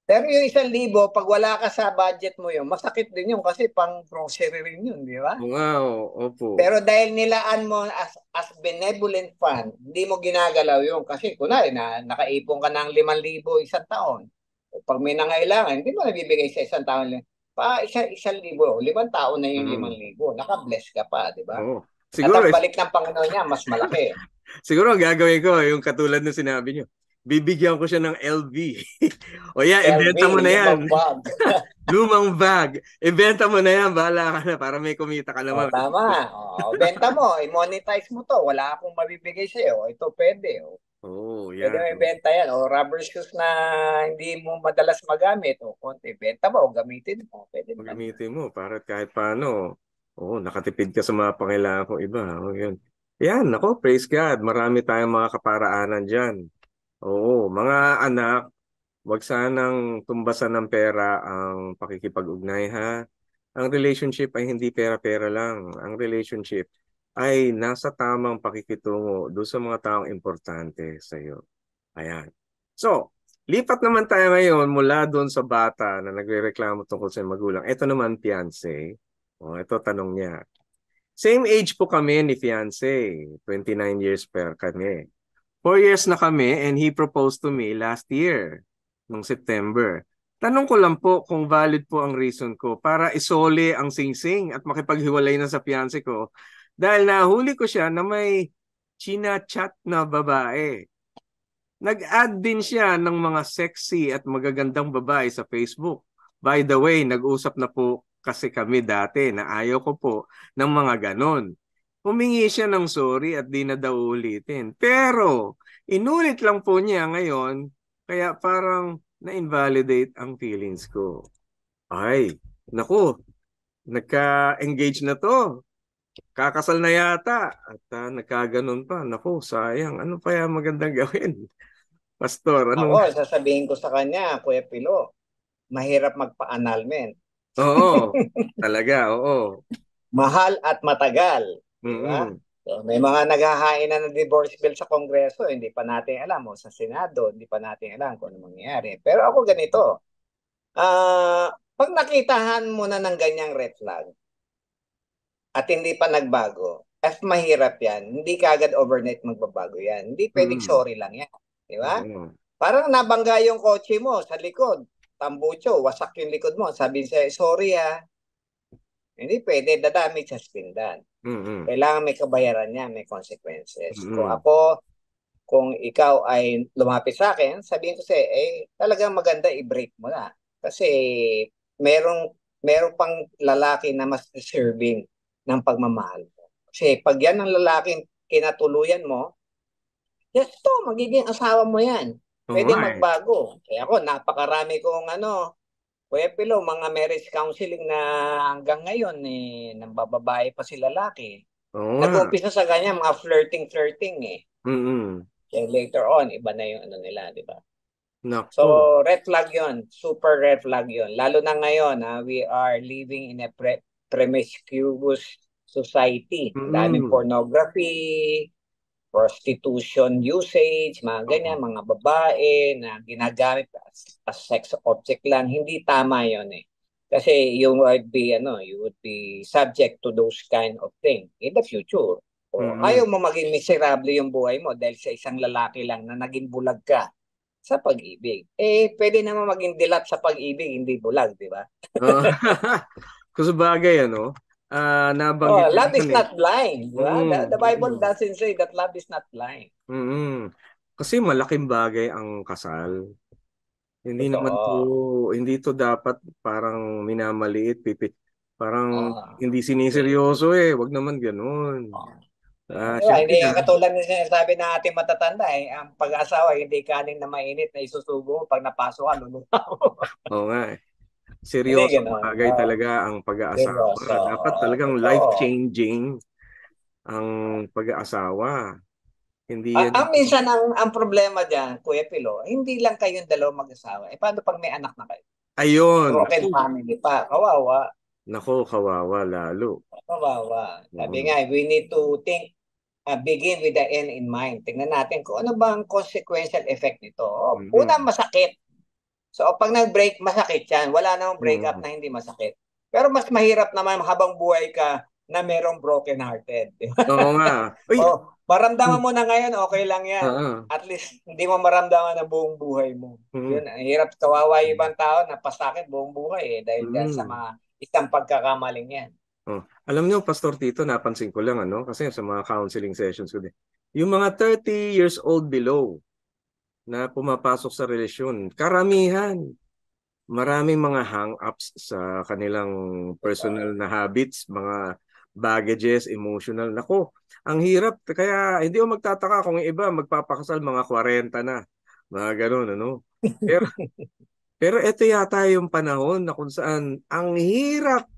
Pero yung 1,000, pag wala ka sa budget mo yun, masakit din yun kasi pang grocery rin yun, di ba? Oo nga, opo. Pero dahil nilaan mo as benevolent fund, hindi mo ginagalaw yun. Kasi kunwari, nakaipon ka ng 5,000 isang taon. O pag may nangailangan, hindi mo nabibigay sa isang taon. Isang libo, 5 taon na yung Mm. 5,000. Naka-bless ka pa, di ba? Oo. At Siguro, ang balik ng Panginoon niya, mas malaki. siguro ang gagawin ko, yung katulad ng sinabi niyo, bibigyan ko siya ng LV. O yan, LV, ibenta mo na yan. lumang bag. Lumang bag. Ibenta mo na yan, bahala ka na para may kumita ka O, naman. tama. O, benta mo, i-monetize mo to. Wala akong mabibigay sa'yo. Ito pwede. O. Oo, Pwede yan. mo ibenta yan. O rubber shoes na hindi mo madalas magamit. O konti, benta mo o gamitin mo. Pwede naman yun. Gamitin mo para kahit paano, oo, nakatipid ka sa mga pangailangan kong iba. Oo, yun. Yan, ako, praise God. Marami tayong mga kaparaanan dyan. Oo, mga anak, wag sanang tumbasan ng pera ang pakikipag-ugnay, ha? Ang relationship ay hindi pera-pera lang. Ang relationship ay nasa tamang pakikitungo doon sa mga taong importante sa iyo. Ayan. So, lipat naman tayo ngayon mula doon sa bata na nagrereklamo tungkol sa magulang. Ito naman, fiancé. O, ito tanong niya. Same age po kami ni fiancé. 29 years per kami. 4 years na kami and he proposed to me last year, nung September. Tanong ko lang po kung valid po ang reason ko para isole ang singsing at makipaghiwalay na sa fiancé ko dahil nahuli ko siya na may china-chat na babae. Nag-add din siya ng mga sexy at magagandang babae sa Facebook. By the way, nag-usap na po kasi kami dati na ayaw ko po ng mga ganon. Humingi siya ng sorry at di na daw ulitin. Pero, inulit lang po niya ngayon, kaya parang na-invalidate ang feelings ko. Ay, naku, nagka-engage na to. Kakasal na yata. At nagkaganon pa. Naku, sayang. Ano pa yung magandang gawin? Pastor, Ako, anong... sasabihin ko sa kanya, Kuya Pilo, mahirap magpa-annulment. Oo, talaga, oo. Mahal at matagal. Di ba? Mm-mm. So, may mga naghahain na ng divorce bill sa Kongreso, hindi pa natin alam. O sa Senado, hindi pa natin alam kung ano mangyayari. Pero ako ganito, pag nakitahan mo na ng ganyang red flag at hindi pa nagbago, mahirap yan. Hindi ka agad overnight magbabago yan. Hindi pwedeng Mm-mm. sorry lang yan. Di ba? Oo. Parang nabangga yung kotse mo sa likod. Tambucho, wasak yung likod mo. Sabi sa'yo, sorry ah. Hindi pwede, dadamage has been done. Mm-mm. Kailangan may kabayaran niya, may consequences. Mm-mm. Kung ikaw ay lumapit sa akin, sabihin ko sa'yo, talagang maganda i-break mo na. Kasi merong, merong pang lalaki na mas deserving ng pagmamahal mo. Kasi pag yan ang lalaking kinatuluyan mo, yes to, magiging asawa mo yan. Oo Pwede nga eh. magbago. Kaya ako, napakarami kong Kuya Pilo, mga marriage counseling na hanggang ngayon, nambababae pa si lalaki. Oo nga. Nag-uumpisa sa ganyan, mga flirting-flirting eh. Mm-mm. Kaya later on, iba na yung ano nila, di ba? So, Nako. red flag yon, super red flag yon. Lalo na ngayon, we are living in a promiscuous society. Daming Mm-mm. pornography, prostitution usage, mga Oo. ganyan, mga babae na ginagamit as sex object lang. Hindi tama yon eh. Kasi you would be subject to those kind of thing in the future. O ayaw Mm-mm. mo maging miserable yung buhay mo dahil sa isang lalaki lang na naging bulag ka sa pag-ibig. Pwede naman maging dilat sa pag-ibig, hindi bulag, di ba? Oo. Kung sa bagay, ano, Oh, nabanggit love niyo is yun eh. not blind, di ba? Mm, The Bible mm, doesn't say that love is not blind. mm. Kasi malaking bagay ang kasal. Hindi naman to, Totoo. hindi to dapat parang minamaliit, pipit. Parang Oh, hindi siniseryoso eh. Wag naman ganun. oh. Siyempre, Hindi katulad ng sinasabi ng ating matatanda ang pag-asawa hindi kanin na mainit na isusubo mo pag napasok ka, lulusaw. oo nga eh. Seryoso ganon. bagay talaga ang pag-aasawa. Seryoso. Dapat talagang Totoo. life-changing ang pag-aasawa. Hindi yan. Minsan ang problema diyan, Kuya Pilo, hindi lang kayong dalawa mag-asawa. Paano pag may anak na kayo? Ayun. Broken family pa. Kawawa. Nako, kawawa lalo. Kawawa. Sabi nga, we need to think, begin with the end in mind. Tingnan natin kung ano ba ang consequential effect nito. Una, masakit. So, pag nag-break, masakit yan. Wala namang breakup na hindi masakit. Pero mas mahirap naman habang buhay ka na merong broken-hearted. Oo nga. Maramdaman mo na ngayon, okay lang yan. At least, hindi mo maramdaman na buong buhay mo. Yun, ang hirap kawawa yung ibang tao na pasakit buong buhay dahil dyan sa mga isang pagkakamaling yan. Alam niyo, Pastor Tito, napansin ko lang, kasi sa mga counseling sessions ko din, yung mga 30 years old below na pumapasok sa relasyon, karamihan, maraming mga hang-ups sa kanilang personal na habits, mga baggages, emotional. Nako, ang hirap. Kaya hindi ko magtataka kung yung iba magpapakasal mga 40 na. Mga ganun, Pero ito yata yung panahon na kung saan ang hirap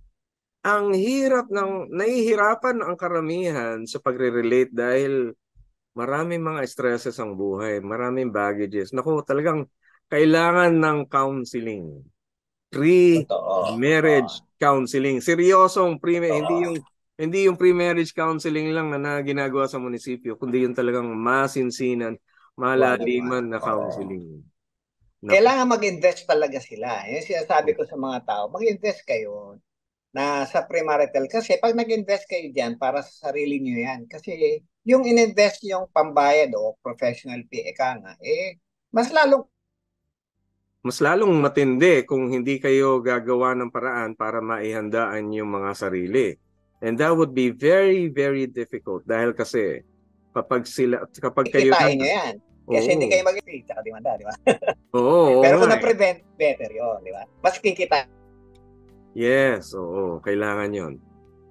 nahihirapan ang karamihan sa pagre-relate dahil maraming mga stresses ang buhay, maraming baggages. Naku, talagang kailangan ng counseling. Pre-marriage counseling. Seryosong hindi yung pre-marriage counseling lang na ginagawa sa munisipyo, kundi yung talagang masinsinan, malaliman na counseling. Kailangan mag-invest talaga sila. Yung sinasabi ko sa mga tao, mag-invest kayo na sa premarital. Kasi pag nag-invest kayo dyan, para sa sarili nyo yan. Kasi yung in-invest yung pambayad o professional fee, mas lalong matindi kung hindi kayo gagawa ng paraan para maihandaan yung mga sarili. And that would be very, very difficult dahil kasi kapag kayo kikitain nyo yan. Kasi hindi kayo mag-i-free, tsaka dimanda, di ba? Pero kung na-prevent, better yun, di ba? Mas kikita. Yes, kailangan yon.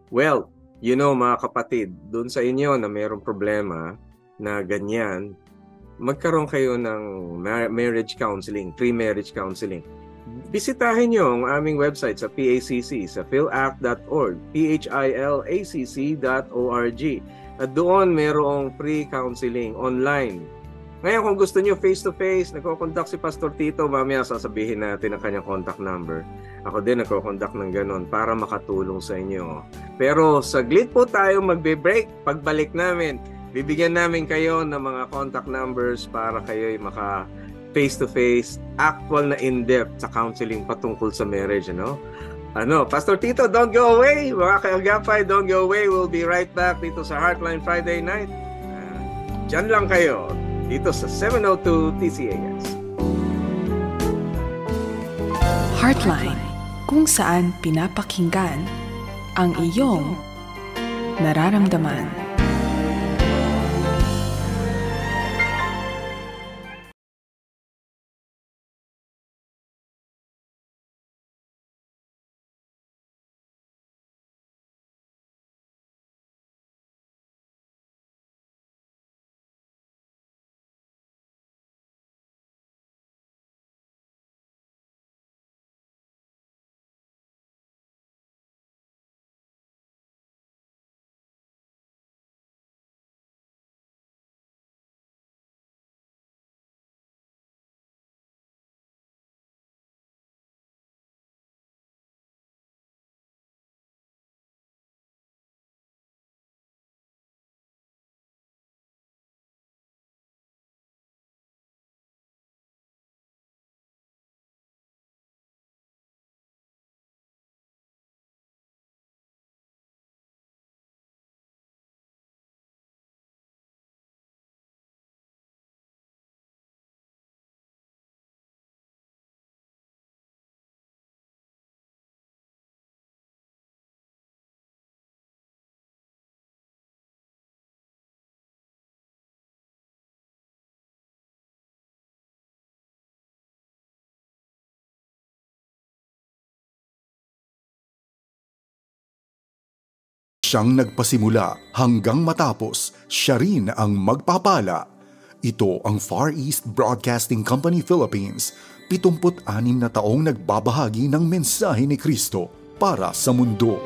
Well, mga kapatid, doon sa inyo na mayroong problema na ganyan, magkaroon kayo ng marriage counseling, pre-marriage counseling. Bisitahin nyo ang aming website sa PACC, sa philact.org, philacc.org. At doon mayroong pre-counseling online. Ngayon, kung gusto nyo face-to-face, nagko-contact si Pastor Tito, mamaya sasabihin natin ang kanyang contact number. Ako din nagko-contact ng ganon para makatulong sa inyo. Pero saglit po tayo magbe-break. Pagbalik namin, bibigyan namin kayo ng mga contact numbers para kayo'y maka face-to-face, actual na in-depth sa counseling patungkol sa marriage, Pastor Tito, don't go away. Mga kaagapay, don't go away. We'll be right back dito sa Heartline Friday Night. Diyan lang kayo, dito sa 702 TCAS. Heartline, kung saan pinapakinggan ang iyong nararamdaman. Siyang nagpasimula hanggang matapos, siya rin ang magpapala. Ito ang Far East Broadcasting Company Philippines, 76 na taong nagbabahagi ng mensahe ni Kristo para sa mundo.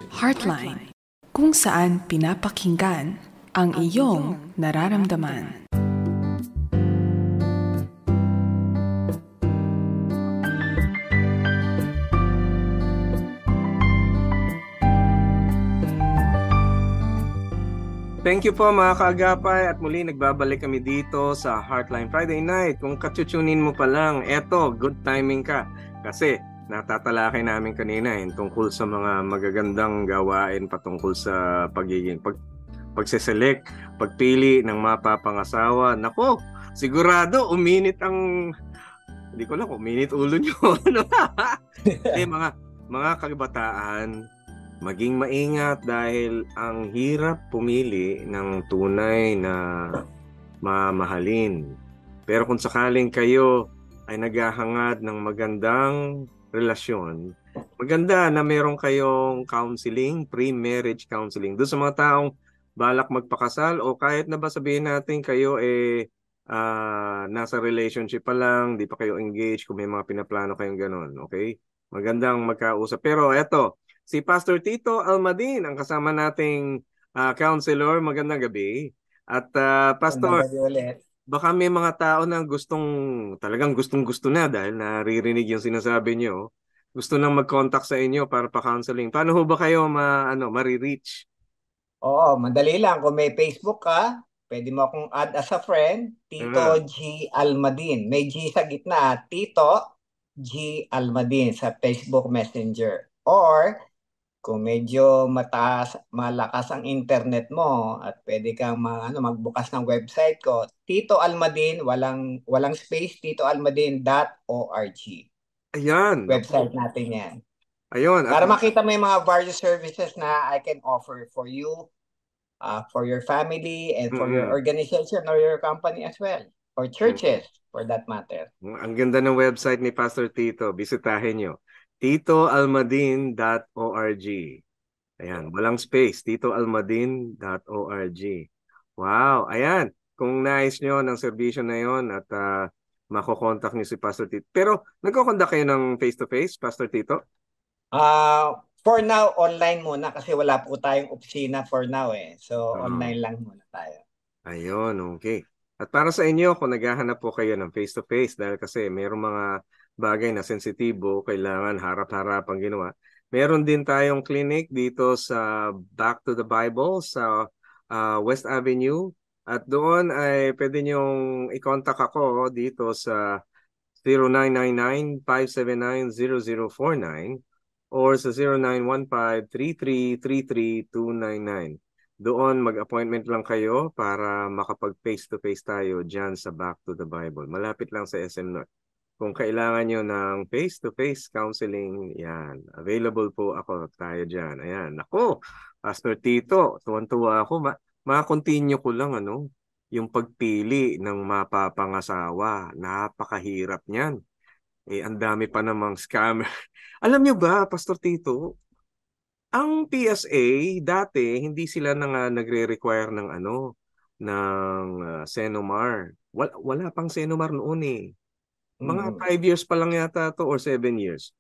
Heartline, kung saan pinapakinggan ang iyong nararamdaman. Thank you po mga kaagapay at muli nagbabalik kami dito sa Heartline Friday Night. Kung katsutunin mo pa lang, eto, good timing ka. Kasi natatalakay namin kanina tungkol sa mga magagandang gawain patungkol sa pagseselect, pagpili ng mapapangasawa. Nako, sigurado uminit ang, hindi ko lang kung uminit ulo nyo. mga kabataan, maging maingat dahil ang hirap pumili ng tunay na mamahalin. Pero kung sakaling kayo ay naghahangad ng magandang relasyon, maganda na meron kayong counseling, pre-marriage counseling. Doon sa mga taong balak magpakasal o kahit na ba sabihin natin kayo nasa relationship pa lang, di pa kayo engaged, kung may mga pinaplano kayong ganon, okay? Magandang magkausap. Pero eto, si Pastor Tito Almadin, ang kasama nating counselor. Magandang gabi. At Pastor, baka may mga tao na talagang gustong-gusto na dahil naririnig yung sinasabi nyo. Gusto nang mag-contact sa inyo para pa-counseling. Paano ho ba kayo ma-reach? Oo, madali lang. Kung may Facebook ka, pwede mo akong add as a friend, Tito G. Almadin. May G sa gitna, Tito G. Almadin sa Facebook Messenger. Or kung medyo malakas ang internet mo at pwede kang magbukas ng website ko, Tito Almadin, walang space, titoalmadin.org. Ayan. Website natin yan. Ayun. Para makita mo yung mga various services na I can offer for you, for your family, and for your organization or your company as well. Or churches, for that matter. Ang ganda ng website ni Pastor Tito. Bisitahin nyo. titoalmadin.org. Ayan, walang space. titoalmadin.org. Wow, ayan. Kung nais nyo ng serbisyo na yon at makokontak nyo si Pastor Tito. Pero nagkocontact kayo ng face-to-face, Pastor Tito? For now, online muna kasi wala po tayong opisina for now eh. So, online lang muna tayo. Ayun, okay. At para sa inyo, kung naghahanap po kayo ng face-to-face dahil kasi mayroong mga bagay na sensitibo, kailangan harap-harap ang ginawa. Meron din tayong clinic dito sa Back to the Bible sa West Avenue. At doon ay pwede niyong i-contact ako dito sa 0999-579-0049 or sa 0915-3333-299. Doon mag-appointment lang kayo para makapag-face-to-face tayo dyan sa Back to the Bible. Malapit lang sa SM North. Kung kailangan nyo ng face-to-face counseling, yan. Available po ako tayo dyan. Ayan. Ako, Pastor Tito, tuwan-tuwa ako. Ma-continue ko lang, yung pagpili ng mapapangasawa. Napakahirap niyan. Ang dami pa namang scammer. Alam nyo ba, Pastor Tito, ang PSA, dati, hindi sila nagre-require ng Senomar. Wala pang Senomar noon eh. Mga 5 years pa lang yata to or 7 years.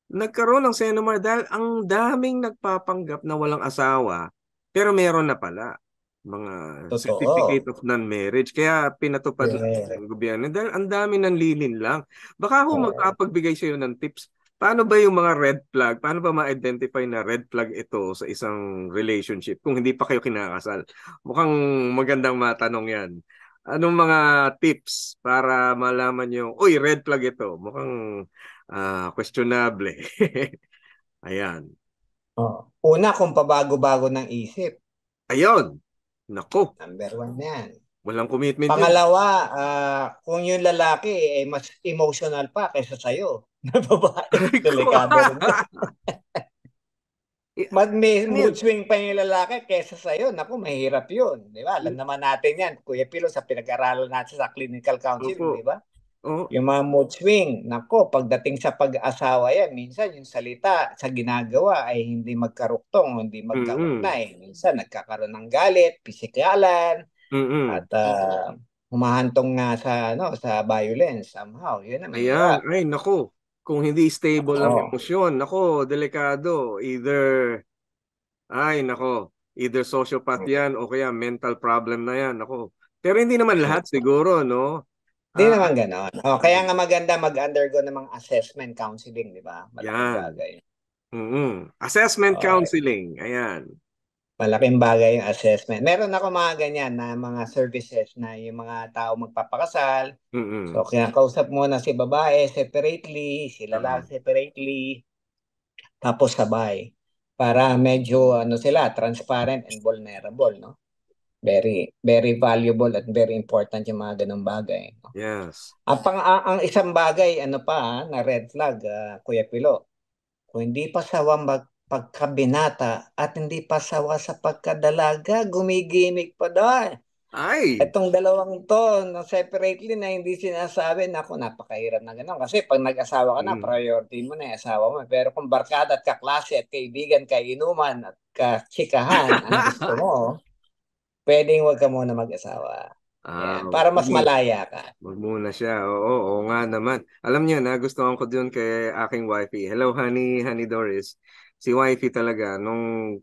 Nagkaroon ng Senomar dahil ang daming nagpapanggap na walang asawa pero meron na pala. Mga certificate of non-marriage. Kaya pinatupad ng gobyerno dahil ang dami ng lilin lang. Baka ako magpapagbigay sa iyo ng tips. Paano ba yung mga red flag? Paano ba ma-identify na red flag ito sa isang relationship kung hindi pa kayo kinakasal? Mukhang magandang matanong yan. Anong mga tips para malaman yung, uy, red flag ito? Mukhang questionable. Ayan. Una, kung pabago-bago ng isip. Ayun. Nako. Number 1 yan. Walang commitment. Pangalawa, kung yung lalaki mas emotional pa kaysa sa'yo. Na babae. Delikado rin. May mood swing pa yung lalaki kesa sa'yo. Naku, mahirap yun. Di ba? Alam naman natin yan. Kuya Pilo, sa pinag-aralan natin sa clinical counseling, di ba? Yung mga mood swing. Naku, pagdating sa pag-asawa yan, minsan yung salita sa ginagawa ay hindi magkaruktong, hindi magkaugnay. Minsan nagkakaroon ng galit, pisikalan, Mm. At humahantong nga sa violence somehow. Yun ang Ayan, mahirap. ay nako. Kung hindi stable ang Oo. emosyon, nako, delikado. Either sociopath yan o kaya mental problem na yan. Nako. Pero hindi naman lahat siguro, no? Di Ah, naman ganon. Kaya nga maganda mag-undergo ng mga assessment counseling, di ba? Malaking yan. bagay. Assessment Okay. counseling. Ayan. Malaking bagay yung assessment. Meron ako mga ganyan na mga services na yung mga tao magpapakasal. So, Mm-mm. kinakausap mo na si babae separately, si lalaki Mm. separately, tapos sabay. Para medyo sila, transparent and vulnerable, no? Very, very valuable at very important yung mga ganong bagay. No? Yes. Ang isang bagay, na red flag, Kuya Pilo, kung hindi pa sawa pagkabinata at hindi pa sawa sa pagkadalaga, gumigimik pa daw. Ay. Itong dalawang to, separately na hindi sinasabi, naku, napakahirap na gano'n. Kasi pag nag-asawa ka na, Mm. priority mo na yung asawa mo. Pero kung barkada at kaklase at kaibigan, kainuman at katsikahan, ang gusto mo, pwedeng huwag ka muna mag-asawa. Yan, para mas Sige. malaya ka. Wag muna siya. Oo nga naman. Alam niyo, nagustuhan ko dun kay aking wifey. Hello, honey Doris. Si wifey talaga, nung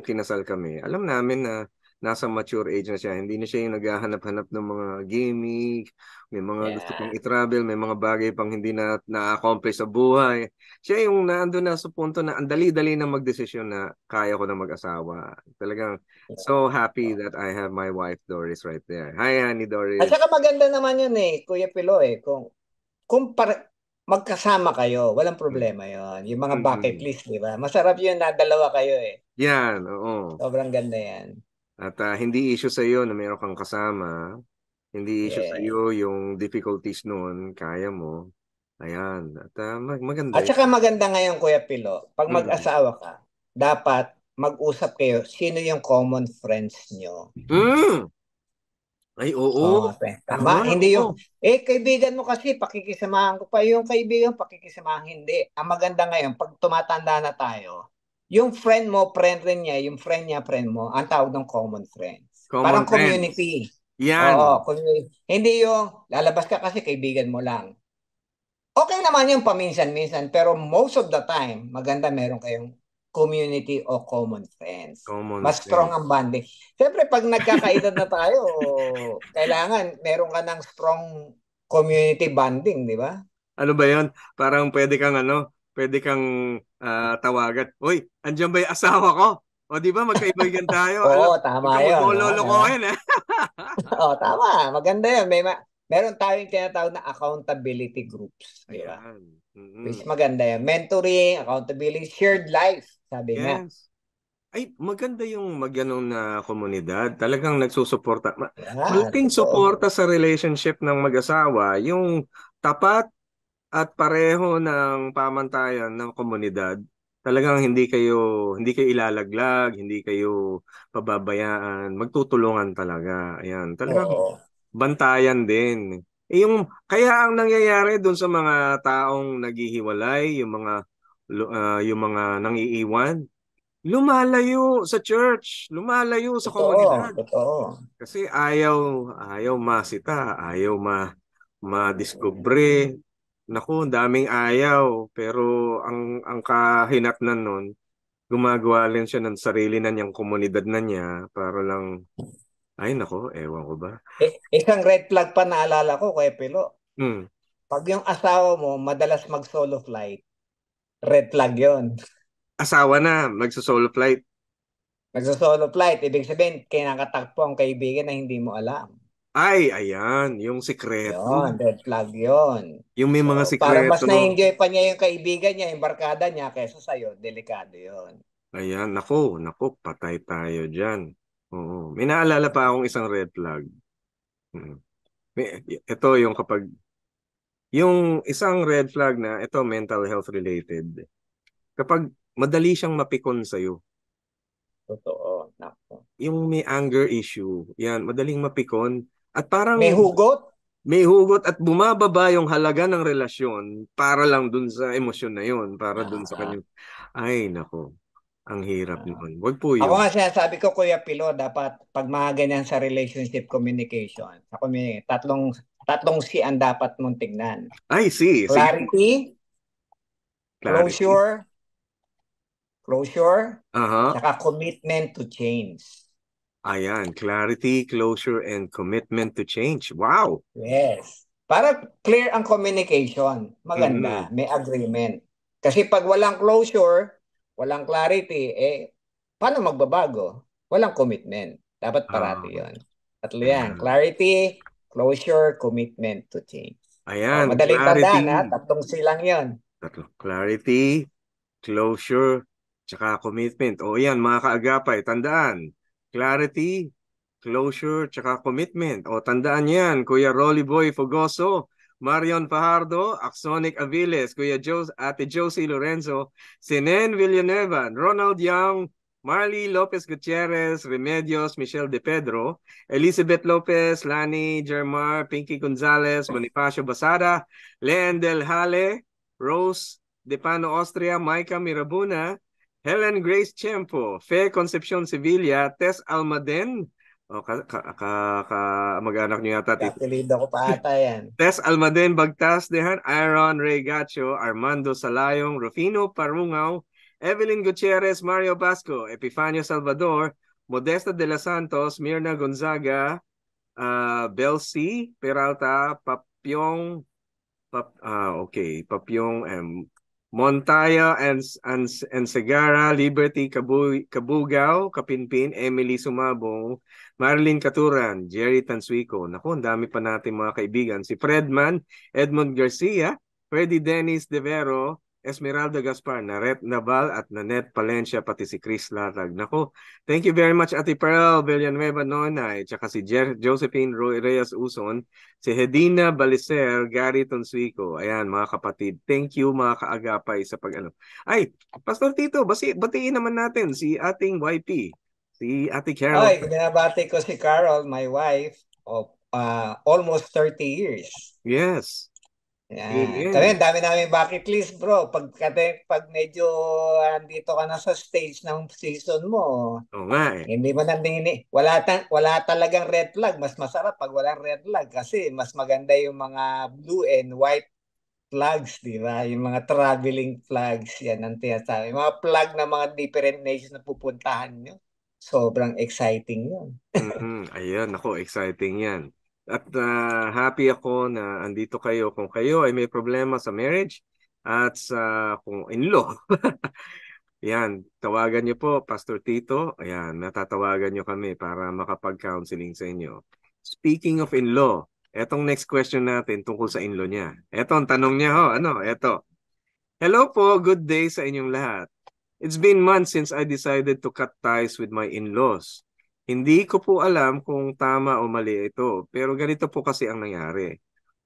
kinasal kami, alam namin na nasa mature age na siya. Hindi na siya yung naghahanap-hanap ng mga gimmick, may mga gusto pang Yan. i-travel, may mga bagay pang hindi na-accomplish sa buhay. Siya yung naandun na sa punto na ang dali-dali na magdesisyon na kaya ko na mag-asawa. Talagang so happy that I have my wife Doris right there. Hi, honey At Doris. saka maganda naman yun Kuya Pilo kung magkasama kayo, walang Mm. problema yon. Yung mga bucket Mm. list, di ba? Masarap yun na dalawa kayo Yan, oo. Sobrang ganda yan. At hindi issue sa iyo na mayroon kang kasama. Hindi issue sa Yeah. iyo yung difficulties noon, kaya mo. Ayan. At maganda At yun. saka maganda ngayon, Kuya Pilo, pag Mm. mag-asawa ka, dapat mag-usap kayo, sino yung common friends nyo. Mm. Ay, oo. Tama. Tama, Hindi oo. yung, kaibigan mo kasi, pakikisamahan ko pa. Yung kaibigan, pakikisamahan, hindi. Ang maganda ngayon, pag tumatanda na tayo, yung friend mo, friend rin niya, yung friend niya, friend mo, ang tawag ng common friends. Common Parang friends. community. Oo, Yan. community. Hindi yung lalabas ka kasi kaibigan mo lang. Okay naman yung paminsan-minsan, pero most of the time, maganda meron kayong community o common friends. Common Mas strong friends. ang bonding. Siyempre, pag nagkakaedad na tayo, kailangan meron ka ng strong community bonding, di ba? Ano ba yun? Parang pwede kang tawagan. Uy, andyan ba yung asawa ko? O di ba magkaibigan tayo? Alam, Oo, huwag tama kang yun, no? Di ba? maglolokohin eh. Oo, tama. Maganda yun. Meron tayong tinatawag na accountability groups, di ba? Ayan. Which Mm-mm. maganda yan. Mentoring, accountability, shared life, sabi nga. Yes. Ay, maganda yung magganong na komunidad. Talagang nagsusuporta. Yan, Malaking totoo. suporta sa relationship ng mag-asawa, yung tapat at pareho ng pamantayan ng komunidad. Talagang hindi kayo ilalaglag, hindi kayo pababayaan, magtutulungan talaga. Ayan, talagang Oo. bantayan din. Kaya ang nangyayari doon sa mga taong naghihiwalay, yung mga nangiiwan, lumalayo sa church, lumalayo sa Totoo, komunidad. totoo. Kasi ayaw masita, ayaw madiskubre. Naku, ang daming ayaw. Pero ang kahinatnan nun, gumagawa rin siya ng sarili na niyang komunidad na niya para lang, ay nako, ewan ko ba. Isang red flag pa naalala ko, Kuya Pilo. Hmm. Pag yung asawa mo madalas mag-solo flight, red flag yon. Asawa na, magsa-solo flight. Nagso-solo flight, ibig sabihin, kinakatakpo ang kaibigan na hindi mo alam. Ay, ayan, yung sikreto. Yon, red flag yon. Yung may So, mga parang mas sikreto. na-enjoy pa niya yung kaibigan niya, yung barkada niya, kaysa sa'yo, delikado yon. Ayan, naku, patay tayo dyan. Oo. May naalala pa akong isang red flag. Mm. Ito yung isang red flag na ito mental health related. Kapag madali siyang mapikon sa'yo, Totoo. Naku. yung may anger issue, yan, madaling mapikon. At May parang hugot? may hugot at bumababa yung halaga ng relasyon para lang dun sa emosyon na yun, para dun sa Ah, kanyang, ay nako. Ang hirap nun. Wag po Ako yun. nga sinasabi ko, Kuya Pilo, dapat pag mga ganyan sa relationship communication, tatlong C ang dapat mong tignan. Ay, sige po. Clarity, Clarity. closure, Aha. saka commitment to change. Ayan, clarity, closure, and commitment to change. Wow! Yes. Para clear ang communication, maganda, Mm-mm. may agreement. Kasi pag walang closure, walang clarity, paano magbabago? Walang commitment. Dapat Ah, parati yon. Tatlo yan. ayan. Clarity, closure, commitment to change. Ayan, Madaling tandaan, ha? clarity. Tatlong silang yon. Tatlo. Clarity, closure, tsaka commitment. O yan, mga kaagapay, tandaan. Clarity, closure, tsaka commitment. O tandaan yan, Kuya Rolly Boy Fogoso, Marion Fajardo, Axonic Aviles, Ate Josie Lorenzo, Sinen Villanueva, Ronald Young, Marley Lopez Gutierrez, Remedios, Michelle De Pedro, Elizabeth Lopez, Lani Germar, Pinky Gonzalez, Bonifacio Basada, Len Del Hale, Rose De Pano Austria, Maika Mirabuna, Helen Grace Tiempo, Fe Concepcion Sevilla, Tess Almaden, o mag-anak niyo yata tito. Kapilido ko pa ata yan. Tess Almaden Bagtas, Dehan, Aaron Ray Gacho, Armando Salayong, Rufino Parungaw, Evelyn Gutierrez, Mario Basco, Epifanio Salvador, Modesta de los Santos, Mirna Gonzaga, Belsi Peralta, Papyong Montaya and Segara, Liberty Kabugao, Kapinpin, Emily Sumabong, Marilyn Katuran, Jerry Tanswico. Naku, ang dami pa natin mga kaibigan. Si Fredman, Edmond Garcia, Freddy Dennis Devero, Esmeralda Gaspar, Naret Naval at Nanette Palencia, pati si Chris Latag. Naku, thank you very much Ate Pearl Villanueva Nonay, tsaka si Josephine Reyes Uson, si Hedina Balicer, Gary Tonswico. Ayan, mga kapatid. Thank you, mga kaagapay, sa pag-ano. Ay, Pastor Tito, batiin naman natin si ating YP, si Ate Carol. Ay, binabati ko si Carol, my wife, of almost 30 years. Yes. Yan. Amen. Kami, dami namin bucket list, bro. Pag medyo andito ka na sa stage ng season mo, Oo nga eh. hindi mo wala talagang red flag. Mas masarap pag walang red flag kasi mas maganda yung mga blue and white flags, di ba? Yung mga traveling flags, yan ang tinasabi. Yung mga flag na mga different nations na pupuntahan nyo. Sobrang exciting yun. Ayan, ako, exciting yan. At happy ako na andito kayo kung kayo ay may problema sa marriage at sa kung in-law. Yan, tawagan niyo po, Pastor Tito. Ayan, natatawagan niyo kami para makapag-counseling sa inyo. Speaking of in-law, etong next question natin tungkol sa in-law niya. Eto ang tanong niya, eto. Hello po, good day sa inyong lahat. It's been months since I decided to cut ties with my in-laws. Hindi ko po alam kung tama o mali ito, pero ganito po kasi ang nangyari.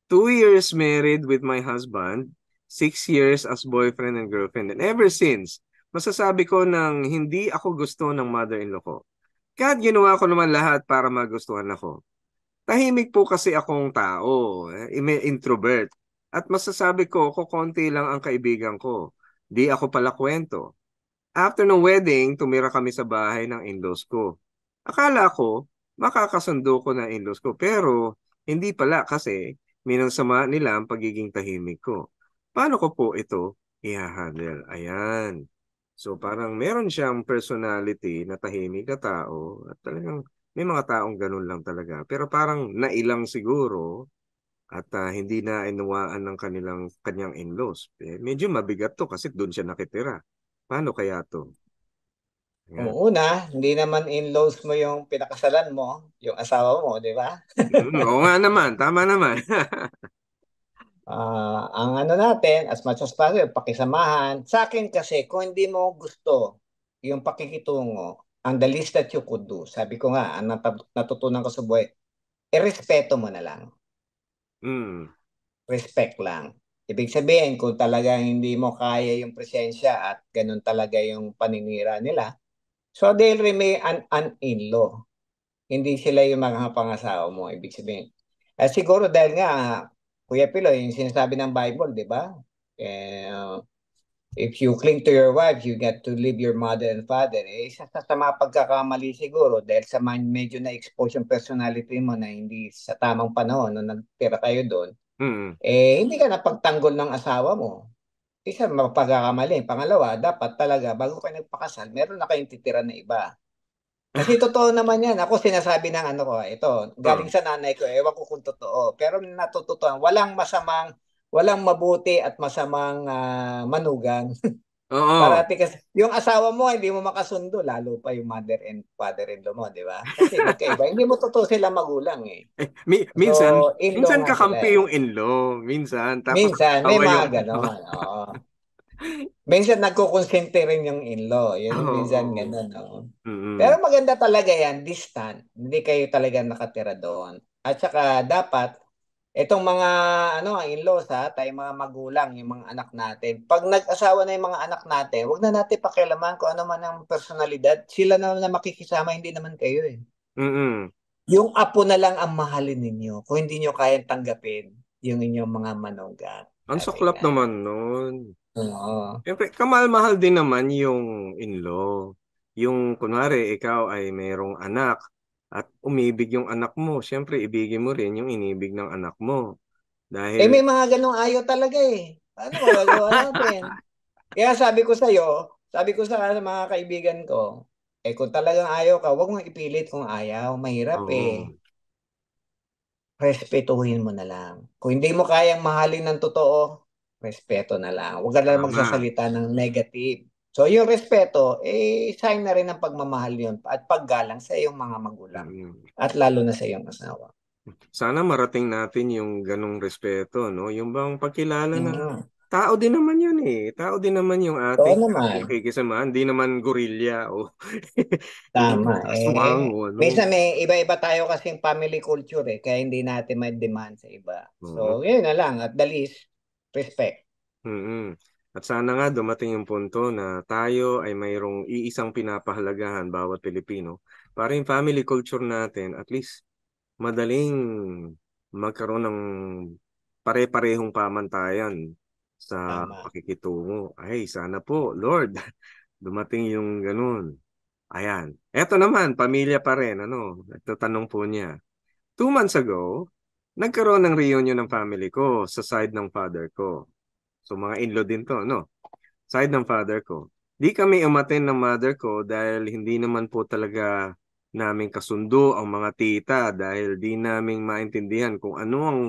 2 years married with my husband, 6 years as boyfriend and girlfriend, and ever since, masasabi ko nang hindi ako gusto ng mother-in-law ko. Kahit ginawa ko naman lahat para magustuhan ako. Tahimik po kasi akong tao, introvert. At masasabi ko, kukonti lang ang kaibigan ko. Di ako pala kwento. After ng wedding, tumira kami sa bahay ng in-laws ko. Akala ko, makakasundo ko na in-laws ko. Pero, hindi pala kasi minansama nila ang pagiging tahimik ko. Paano ko po ito i-handle? Ayan. So, parang meron siyang personality na tahimik na tao. At talagang may mga taong ganun lang talaga. Pero parang nailang siguro at hindi na inuwaan ng kanyang in-laws. Medyo mabigat to kasi doon siya nakitira. Paano kaya to? Yan. Una, hindi naman in-laws mo yung pinakasalan mo, yung asawa mo, di ba? Oo nga naman, tama naman. Ang ano natin, as much as possible, pakisamahan. Sa akin kasi, kung hindi mo gusto yung pakikitungo, ang the least that you could do, sabi ko nga, ang natutunan ko sa buhay, irespeto mo na lang. Mm. Respect lang. Ibig sabihin, kung talagang hindi mo kaya yung presensya at ganun talaga yung paninira nila, so they'll remain an in-law. Hindi sila yung mga pangasawa mo, ibig sabihin. Siguro dahil nga, Kuya Pilo, yung sinasabi ng Bible, di ba? if you cling to your wife, you get to leave your mother and father. Isa sa mga pagkakamali siguro dahil sa medyo na-expose yung personality mo na hindi sa tamang panahon nung nagtira kayo doon, hindi ka napagtanggol ng asawa mo. Isa, mapagkakamali. Pangalawa, dapat talaga, bago kayo nagpakasal, meron na kayong titira na iba. Kasi totoo naman yan. Ako sinasabi ng ano ko, ito, galing sa nanay ko, ewan ko kung totoo. Pero natututuan, walang mabuti at masamang manugang. Parati kasi, yung asawa mo, hindi mo makasundo, lalo pa yung mother and father-in-law mo, di ba? Kasi magkaiba. Hindi mo totoo sila magulang eh. Minsan kakampi yung in-law. Minsan. Tapos may mga ganon. Minsan nagkukonsente rin yung in-law. Yun minsan gano'n. No? Pero maganda talaga yan, distant. Hindi kayo talaga nakatira doon. At saka dapat, itong mga in-laws tayong mga magulang, yung mga anak natin. Pag nag-asawa na yung mga anak natin, huwag na natin pakialaman kung ano man ang personalidad. Sila na makikisama, hindi naman kayo eh. Yung apo na lang ang mahalin ninyo kung hindi nyo kayang tanggapin yung inyong mga manugang. Ang saklap naman nun. Oo. Siyempre, kamahal-mahal din naman yung in-law. Yung, kunwari, ikaw ay mayroong anak at umibig yung anak mo, siyempre, ibigin mo rin yung inibig ng anak mo. Dahil... may mga ganong ayaw talaga eh. Ano magagawa natin? Kaya sabi ko sa mga kaibigan ko, kung talagang ayaw ka, huwag mong ipilit kung ayaw. Mahirap eh. Respetuhin mo na lang. Kung hindi mo kayang mahalin ng totoo, respeto na lang. Huwag ka lang magsasalita ng negative. So, yung respeto, sign na rin ng pagmamahal yun at paggalang sa iyong mga magulang. At lalo na sa iyong asawa. Sana marating natin yung ganong respeto, no? Yung bang pagkilala na tao din naman yun eh. Tao din naman yung ating makikisama. Hindi naman gorilla o tama. Minsan may iba-iba tayo kasing family culture eh. Kaya hindi natin may demand sa iba. So, yun na lang. At the least, respect. At sana nga dumating yung punto na tayo ay mayroong iisang pinapahalagahan bawat Pilipino para yung family culture natin at least madaling magkaroon ng pare-parehong pamantayan sa pakikitungo. Ay, sana po, Lord, dumating yung ganun. Ayan. Eto naman, pamilya pa rin. Ito tanong po niya. 2 months ago, nagkaroon ng reunion ng family ko sa side ng father ko. So, mga in-law din to, no? Side ng father ko. Di kami umattend ng mother ko dahil hindi naman po talaga namin kasundo ang mga tita dahil di namin maintindihan kung ano ang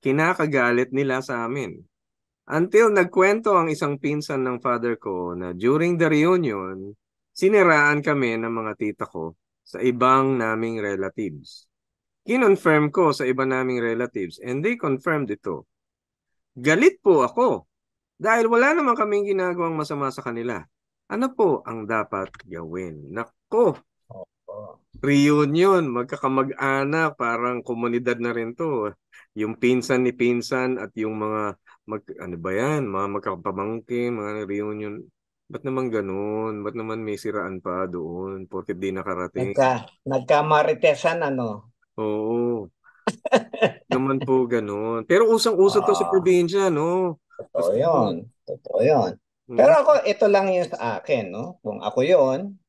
kinakagalit nila sa amin. Until nagkwento ang isang pinsan ng father ko na during the reunion, siniraan kami ng mga tita ko sa ibang naming relatives. Kinonfirm ko sa iba naming relatives and they confirmed ito. Galit po ako dahil wala naman kaming ginagawang masama sa kanila. Ano po ang dapat gawin? Nako! Reunion, magkakamag-anak, parang komunidad na rin to. Yung pinsan ni pinsan at yung mga, mga magkapamangkin, mga reunion. Ba't naman ganun? Ba't naman may siraan pa doon? Porket di nakarating? Nagkamaritesan, Oo. Naman po ganun. Pero usang-uso to sa probinsya, no? Totoo yun. Pero ako, ito lang yung sa akin, no? Kung ako yun,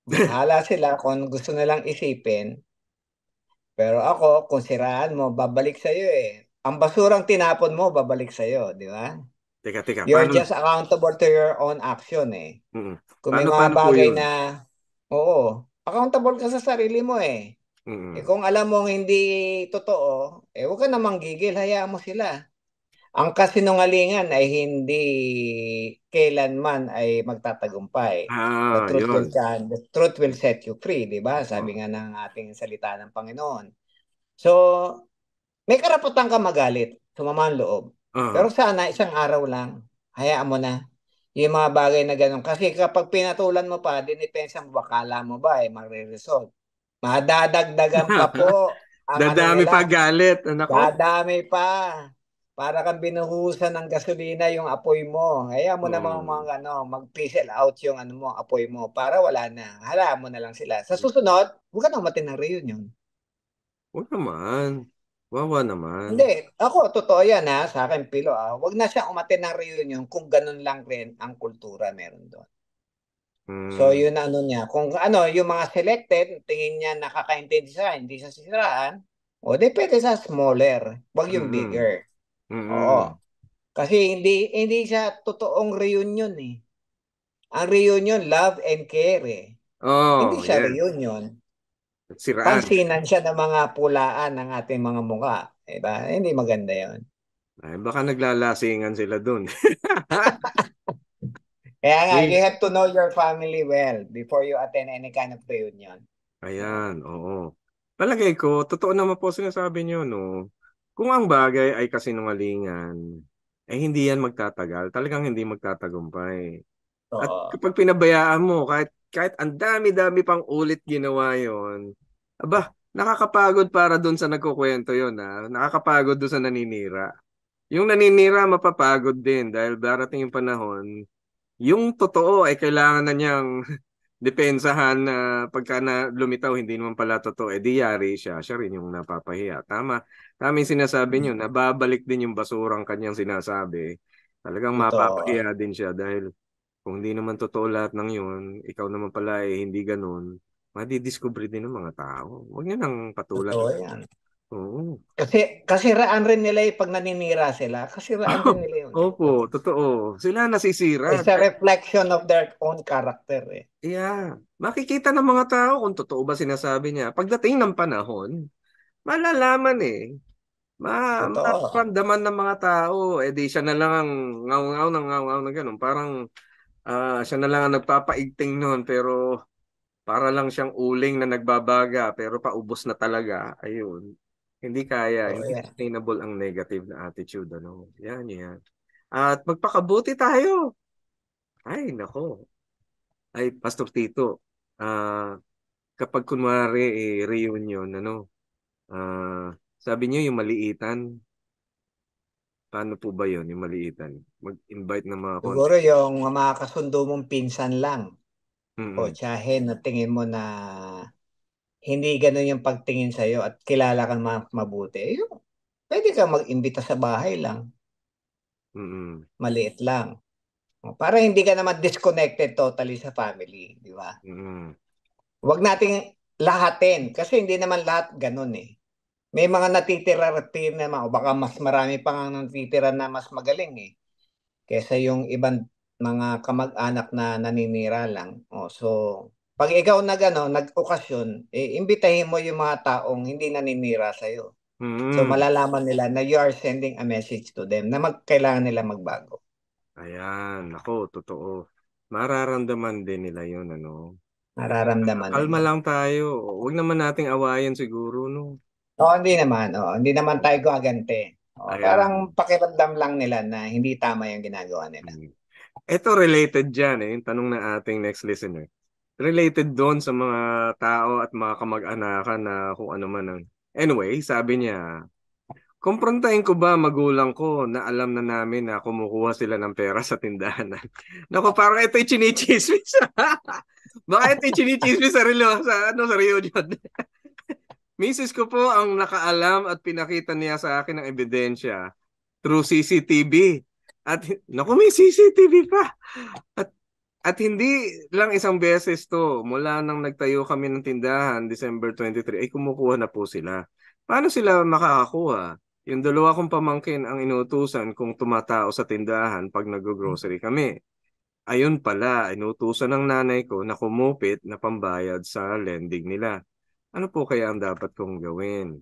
bahala sila kung gusto nilang isipin. Pero ako, kung siraan mo, babalik sa'yo eh. Ang basurang tinapon mo, babalik sa'yo, di ba? Teka. You're just accountable to your own action eh. Kung may mga bagay na, accountable ka sa sarili mo eh. Kung alam mong hindi totoo, huwag ka namang gigil, hayaan mo sila. Ang kasinungalingan ay hindi kailanman ay magtatagumpay. The truth will set you free, di ba? Sabi nga ng ating salita ng Panginoon. So, may karapatan ka magalit, sumama ang loob. Pero sana isang araw lang, hayaan mo na yung mga bagay na gano'n. Kasi kapag pinatulan mo pa, dinipensa mo, bakala mo ba magre-resolve. Madadagdagan pa po. Dadami pa galit. Dadami pa. Para kang binuhusan ng gasolina yung apoy mo. Hayaan mo na mag-fizzle out yung apoy mo para wala na. Hayaan mo na lang sila. Sa susunod, huwag ka na umattend ng reunion. Huwag naman. Wawa naman. Hindi, ako, totoo yan ha, sa akin, Pilo. Huwag na siya umattend ng reunion kung ganun lang rin ang kultura meron doon. So, Hmm. yun ano niya. Kung ano, yung mga selected, tingin niya nakakaintindi siya, hindi siya sisiraan, o di pwede sa smaller. Huwag yung Mm-mm. bigger. Oo. Mm-mm. Kasi hindi siya totoong reunion eh. Ang reunion, love and care eh. Hindi Oh, siya yes. reunion. Siraan. Pansinan siya ng mga pulaan ng ating mga mukha. Diba? Hindi maganda yon. Ay, baka naglalasingan sila dun. Kaya nga, you Eh, have to know your family well before you attend any kind of reunion. Oo. ayan, oo. Palagay ko, totoo naman po sinasabi niyo, no? Kung ang bagay ay kasinungalingan, eh hindi yan magtatagal. Talagang hindi magtatagumpay. At Oo. kapag pinabayaan mo, kahit ang dami-dami pang ulit ginawa yon, aba, nakakapagod para doon sa nagkukwento yon, ha? Nakakapagod doon sa naninira. Yung naninira, mapapagod din dahil darating yung panahon, yung totoo ay kailangan na niyang depensahan na pagka na lumitaw, hindi naman pala totoo, eh di yari siya. Siya rin yung napapahiya. Tama yung sinasabi niyo, nababalik din yung basurang kanyang sinasabi. Talagang Totoo. mapapahiya din siya dahil kung hindi naman totoo lahat ng yun, ikaw naman pala eh hindi ganun, madidiscover din ng mga tao. Huwag niyo nang patulan. Totoo yan. Oo. Kasiraan rin nila yung pag naninira sila. Kasiraan din nila yun. Opo, totoo. Sila nasisira. It's a reflection of their own character eh. Yeah. Makikita ng mga tao kung totoo ba sinasabi niya. Pagdating ng panahon, malalaman eh. Totoo. Maparamdaman ng mga tao. Eh di siya na lang ang ngaw-ngaw na ganun. Parang siya na lang ang nagpapaigting noon. Pero para lang siyang uling na nagbabaga. Pero paubos na talaga. Ayun. Hindi kaya. Totoo Hindi yan. sustainable ang negative na attitude. Ano? Yan. At magpakabuti tayo. Ay, nako. Ay, Pastor Tito, ah, kapag kunwari reunion, sabi niyo yung maliitan, paano po ba yun, yung maliitan? Mag-invite ng mga konti. Siguro yung mga kasundo mong pinsan lang o Mm-mm. tiyahin na tingin mo na hindi ganun yung pagtingin sa'yo at kilala ka mabuti. Yung, pwede kang mag-imbita sa bahay lang. Mm-mm. Maliit lang. Para hindi ka naman disconnected totally sa family. Di ba? Mm-mm. Huwag nating lahatin kasi hindi naman lahat ganun eh. May mga natitira-tira naman o baka mas marami pa nga natitira na mas magaling eh. Kesa yung ibang mga kamag-anak na naninira lang. So, pag ikaw nag-okasyon, imbitahin mo yung mga taong hindi naninira sa'yo. So, Mm-mm. malalaman nila na you are sending a message to them na kailangan nila magbago. Ayan, ako, totoo. Mararamdaman din nila yun, ano. Nararamdaman Kalma nila. lang tayo. Huwag naman nating awayan siguro, no. Oo, hindi naman. Oo, hindi naman tayo gagante. Oo, parang Ayan. pakiramdam lang nila na hindi tama yung ginagawa nila. Mm. Ito related dyan yung tanong ng ating next listener. Related doon sa mga tao at mga kamag-anakan na kung ano man ang... Anyway, sabi niya, kumprontahin ko ba magulang ko na alam na namin na kumukuha sila ng pera sa tindahan? Naku, parang ito'y chinichismis. Baka ito'y chinichismis sa reunion. Misis ko po ang nakaalam at pinakita niya sa akin ng ebidensya through CCTV. At naku, may CCTV pa. At At hindi lang isang beses to, mula nang nagtayo kami ng tindahan, December 23, ay kumukuha na po sila. Paano sila makakakuha? Yung dalawa kong pamangkin ang inutusan kung tumatao sa tindahan pag nag-grocery kami. Ayun pala, inutusan ng nanay ko na kumupit na pambayad sa lending nila. Ano po kaya ang dapat kong gawin?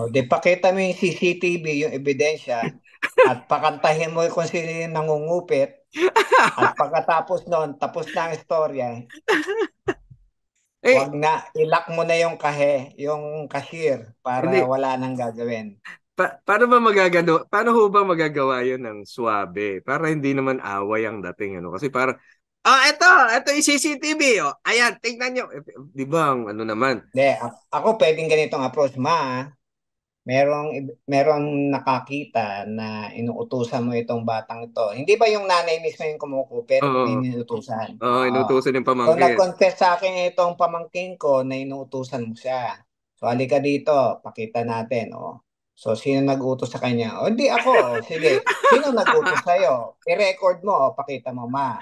Di pakita mo yung CCTV, yung ebidensya, at pakantahin mo kung sino yung nangungupit, at pagkatapos noon, tapos na ang istorya, Eh, wag na, ilock mo na yung yung cashier para hindi. wala nang gagawin. Paano ho ba magagawa yun ng swabe? Para hindi naman away ang dating, ano? Kasi para, ito yung CCTV, oh. Ayan, tingnan nyo. Di ba, ang ano naman? Ako pwedeng ganitong approach, merong nakakita na inuutusan mo itong batang ito. Hindi ba yung nanay mismo yung kumukupit na Oo, inuutusan? oo, Oo. inutusan yung So, pamangkin. nag-confess sa akin itong pamangkin ko na inuutusan mo siya. So, halika dito, pakita natin. Oh. So, sino nag-utos sa kanya? O, hindi ako. O, sige. Sino nag-utos sa'yo? I-record mo. O, pakita mo, ma.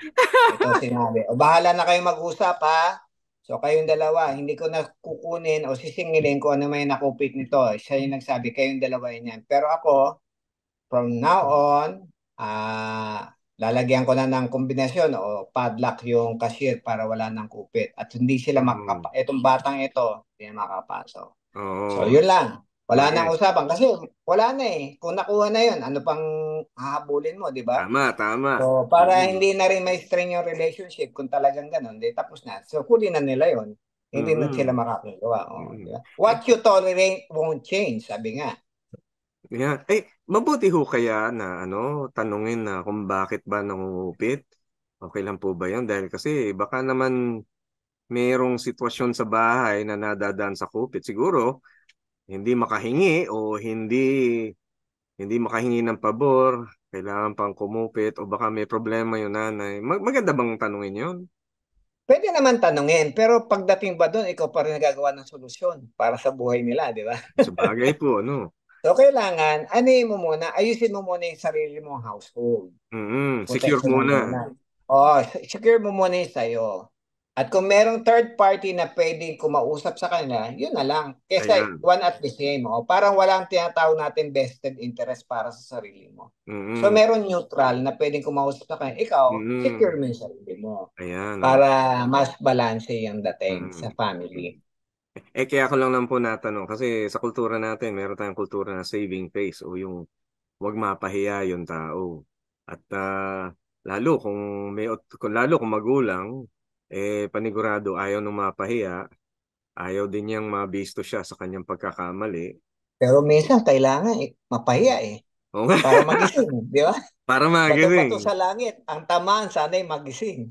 Ito sinabi. O, bahala na kayo mag-usap, ha? So, kayong dalawa, hindi ko na kukunin o sisingilin kung ano may nakupit nito. Siya yung nagsabi, kayong dalawa yun yan. Pero ako, from now on, lalagyan ko na ng kombinasyon o padlock yung cashier para wala nang kupit. At hindi sila itong batang ito, hindi na makapasok. So, Oo. yun lang. Wala nang Correct. usapan kasi wala na eh. Kung nakuha na yun, ano pang hahabulin mo, di ba? Tama, tama. So, para Mm-mm. hindi na rin may strain yung relationship, kung talagang ganun, di tapos na. So, huli na nila yun. Hindi na sila Mm-mm. makakagawa. Oh, di Mm-mm. ba? What you tolerate won't change, sabi nga. Yeah. Mabuti ho kaya na tanungin na kung bakit ba nangungupit. Okay lang po ba 'yon? Dahil kasi baka naman mayroong sitwasyon sa bahay na nadadaan sa kupit. Siguro hindi makahingi o hindi makahingi ng pabor, kailangan pang kumupit o baka may problema yung nanay. Maganda bang tanungin 'yon? Pwede naman tanungin, pero pagdating ba doon, ikaw pa rin nagagawa ng solusyon para sa buhay nila, di ba? Sabagay po, ano? So, kailangan, mo muna, ayusin mo muna yung sarili mong household. Secure Protection mo muna. muna. Secure mo muna yung sa'yo. At kung merong third party na pwedeng kumausap sa kanila, yun na lang. Kesa Ayan. one at the same. Parang walang tinatawag natin vested interest para sa sarili mo. So, Mm-mm. meron neutral na pwedeng kumausap sa kanila. Ikaw, secure Mm-mm. mo yung sarili mo Ayan, oh. para mas balance yung dating sa Mm. family. Kaya ko lang po natanong kasi sa kultura natin, meron tayong kultura na saving face o yung huwag mapahiya yung tao. At lalo kung magulang, panigurado ayaw nung mapahiya, ayaw din niyang mabisto siya sa kanyang pagkakamali. Pero minsan kailangan mapahiya eh. Oo nga, Para magising, di ba? para Bato-bato magising. sa langit. Ang tamaan, sana'y magising.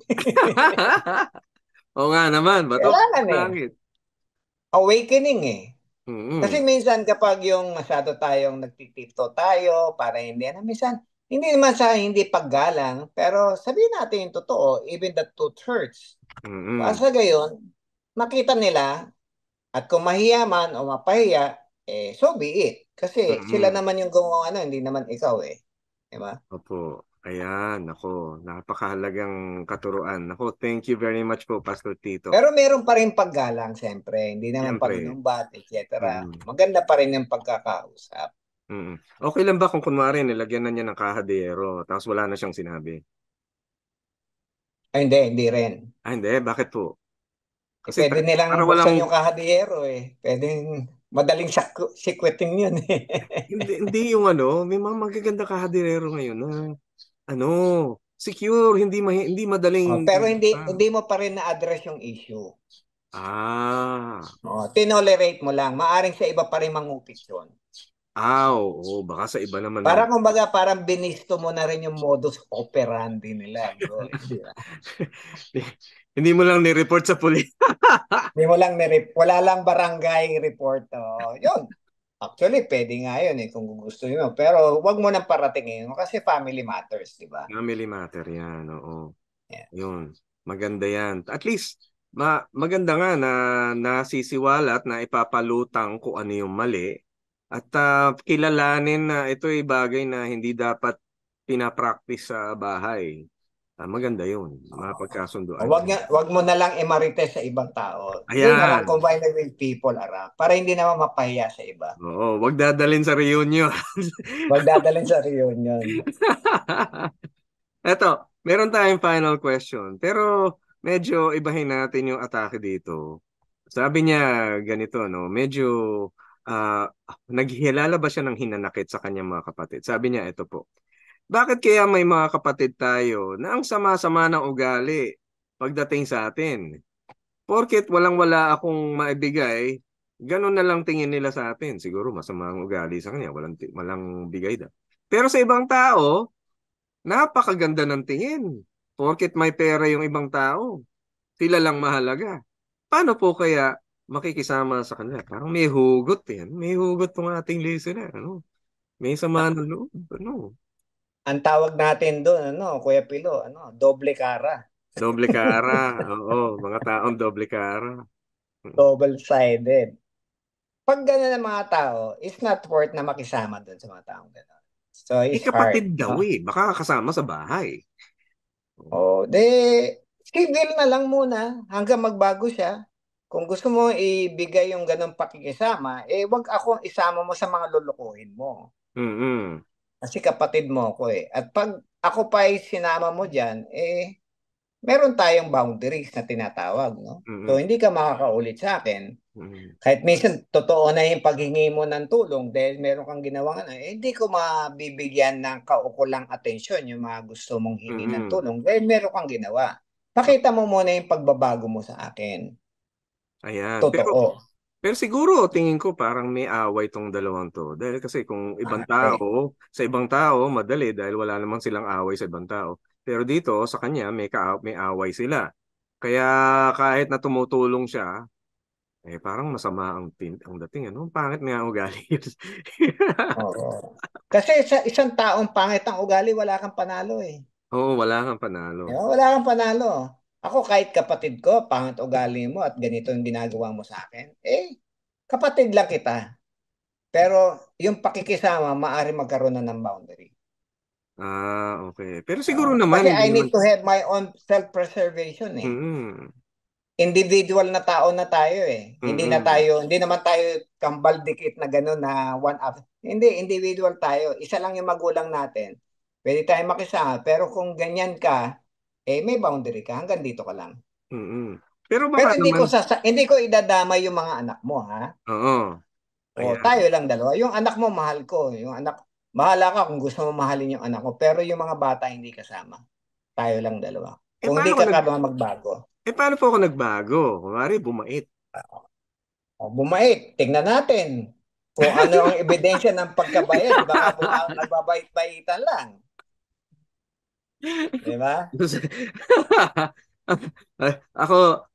Oo nga naman, bato Kailangan eh. langit. Awakening eh. Kasi Mm-mm. minsan kapag yung masyado tayong nagtitipto tayo para hindi, minsan, hindi naman sa hindi paggalang, pero sabihin natin yung totoo, even the truth hurts. Para Mm-mm. sa gayon, makita nila, at kung mahiya man o mapahiya, so be it. Kasi sila Mm-mm. naman yung gumawa hindi naman ikaw eh. Diba? Opo. Ayan, ako, napakahalagang katuruan. Ako, thank you very much po, Pastor Tito. Pero meron pa rin paggalang, siyempre. Hindi naman Siyempre. panunumbat, etc. Mm. Maganda pa rin yung pagkakausap. Mm. Okay lang ba kung kunwari nilagyan na niya ng kahadero tapos wala na siyang sinabi? Ay, hindi rin. Hindi. Bakit po? Kasi Pwede nilang para walang buksan yung kahadiyero eh. Pwedeng madaling sikwetin yun eh. hindi yung may mga magaganda kahadero ngayon na ano, secure, hindi madaling Pero hindi mo pa rin na-address yung issue. Ah. Tinolerate mo lang. Maaring sa iba pa rin mangupit yun. Oo, baka sa iba naman Parang kumbaga, parang binisto mo na rin yung modus operandi nila, bro. Hindi mo lang ni-report sa pulis. Hindi mo lang wala lang barangay report. Yun. Actually, pwede nga yun kung gusto mo. Pero wag mo nang paratingin kasi family matters, di ba? Family matter yan, oo. Yeah. Yun, maganda yan. At least, maganda nga na nasisiwalat na ipapalutang kung ano yung mali at kilalanin na ito ay bagay na hindi dapat pinapractice sa bahay. Maganda yun, mapagkasunduan yun. Wag mo na lang imarites sa ibang tao. Doon na lang Ayan. combine with people around para hindi naman mapahiya sa iba. Oo, wag dadalhin sa reunion. Wag dadalhin sa reunion. Eto, meron tayong final question. Pero medyo ibahin natin yung atake dito. Sabi niya ganito, no? Medyo naghihilala ba siya ng hinanakit sa kanyang mga kapatid? Sabi niya, ito po. Bakit kaya may mga kapatid tayo na ang sama-sama ng ugali pagdating sa atin? Porket walang-wala akong maibigay, ganun na lang tingin nila sa atin. Siguro masama ang ugali sa kanya, walang bigay daw. Pero sa ibang tao, napakaganda ng tingin. Porket may pera yung ibang tao, sila lang mahalaga. Paano po kaya makikisama sa kanila? Parang may hugot yan. May hugot tong ating listener. May sama ng loob. Ang tawag natin doon, Kuya Pilo, doble cara. Doble cara. Oo, mga taong doble cara. Double-sided. pag gano'n ang mga tao, it's not worth na makisama doon sa mga taong gano'n. So, it's hard. Kapatid daw baka kasama sa bahay. Oh, civil na lang muna hanggang magbago siya. Kung gusto mo ibigay yung ganong pakikisama, wag akong isama mo sa mga lulukuhin mo. Mm-hmm. Kasi kapatid mo ako At pag ako pa ay sinama mo dyan, meron tayong boundaries na tinatawag, no? Mm-hmm. So, hindi ka makakaulit sa akin. Mm-hmm. Kahit minsan, totoo na yung paghingi mo ng tulong dahil meron kang ginawang hindi ko mabibigyan ng kaukulang atensyon yung mga gusto mong hingi ng tulong dahil meron kang ginawa. Pakita mo muna yung pagbabago mo sa akin. Ayan. Totoo. Pero siguro, tingin ko parang may away tong dalawang to. Dahil kasi kung ibang tao, sa ibang tao, madali dahil wala namang silang away sa ibang tao. Pero dito, sa kanya, may away sila. Kaya kahit na tumutulong siya, parang masama ang dating. Ano? Pangit nga ang ugali. Oo. Kasi sa isang taong pangit ang ugali, wala kang panalo Oo, wala kang panalo. Wala kang panalo. Ako kahit kapatid ko, pangit ugali mo at ganito yung ginagawa mo sa akin, kapatid lang kita. Pero yung pakikisama, maaari magkaroon na ng boundary. Okay. Pero siguro naman... Kasi I need to have my own self-preservation Individual na tao na tayo Hindi naman tayo kambal dikit na gano'n na one up. Hindi, individual tayo. Isa lang yung magulang natin. Pwede tayo makisama. Pero kung ganyan ka, may boundary ka. Hanggang dito ka lang. Pero hindi ko idadamay yung mga anak mo, ha? Oo. Tayo lang dalawa. Yung anak mo, mahal ko. Bahala ka kung gusto mo mahalin yung anak ko. Pero yung mga bata, hindi kasama. Tayo lang dalawa. Kung hindi ka magbago. Paano po ako nagbago? Kunwari, bumait. Bumait. Tingnan natin kung ano ang ebidensya ng pagkabait. Baka nagbabait-baitan lang. Diba? Ako,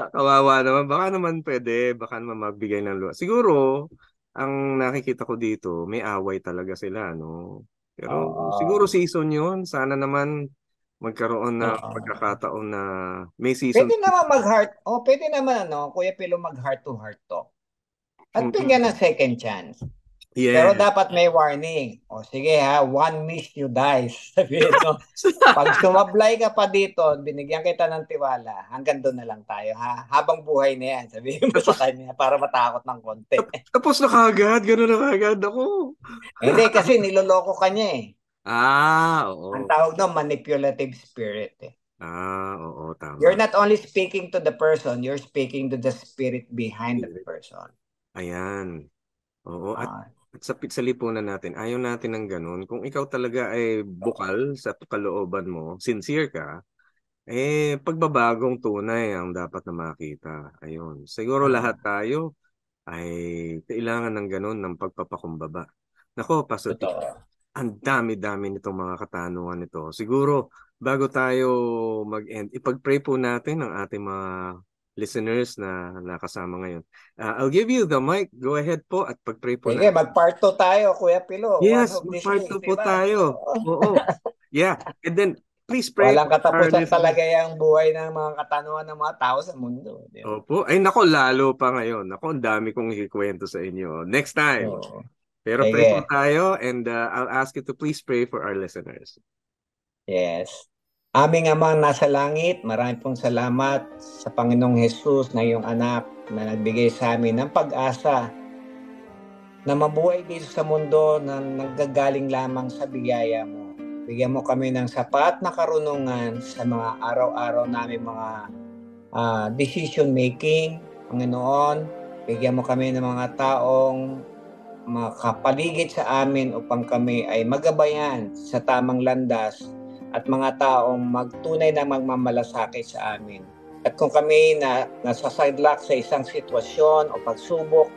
kawawa naman. Baka naman pwede. Baka naman magbigay ng luwa. Siguro, ang nakikita ko dito, may away talaga sila, no? Pero siguro season yun. Sana naman magkaroon na pagkakataon na may season. Pwede naman pwede naman, Kuya Pilo, mag-heart to heart talk. At bigyan ng second chance. Yeah. Pero dapat may warning. Sige one miss you dies. Sabihin mo, pag sumablay ka pa dito, binigyan kita ng tiwala, hanggang doon na lang tayo, ha? Habang buhay na yan, sabihin mo sa kanya para matakot ng konti. Tapos na kagad, gano'n na kagad ako. Hindi, kasi niloloko ka niya Oo. Ang tawag doon, manipulative spirit Oo, tama. You're not only speaking to the person, you're speaking to the spirit behind the person. Ayan. Oo, at sa lipunan natin, ayaw natin ng ganun. Kung ikaw talaga ay bukal sa kalooban mo, sincere ka, pagbabagong tunay ang dapat na makita. Ayun. Siguro lahat tayo ay kailangan ng ganun, ng pagpapakumbaba. Nako, Pastor Tito, ang dami-dami nitong mga katanungan nito. Siguro, bago tayo mag-end, ipag-pray po natin ang ating mga listeners na nakasama ngayon. I'll give you the mic. Go ahead po at pag-pray po. Sige, mag-part 2 tayo, Kuya Pilo. Yes, mag-part 2 po tayo. Oo. Yeah. And then, please pray. Walang katapusan talaga yung buhay ng mga katanungan ng mga tao sa mundo. Opo. Ay, nako, lalo pa ngayon. Nako, ang dami kong ikikwento sa inyo. Next time. Pero pray po tayo and I'll ask you to please pray for our listeners. Yes. Aming Amang nasa langit, marami pong salamat sa Panginoong Jesus na iyong anak na nagbigay sa amin ng pag-asa na mabuhay dito sa mundo na naggagaling lamang sa biyaya mo. Bigyan mo kami ng sapat na karunungan sa mga araw-araw namin mga decision making, Panginoon. Bigyan mo kami ng mga taong makapaligid sa amin upang kami ay magabayan sa tamang landas at mga taong magtunay na magmamalasakit sa amin. At kung kami nasa sidelock sa isang sitwasyon o pagsubok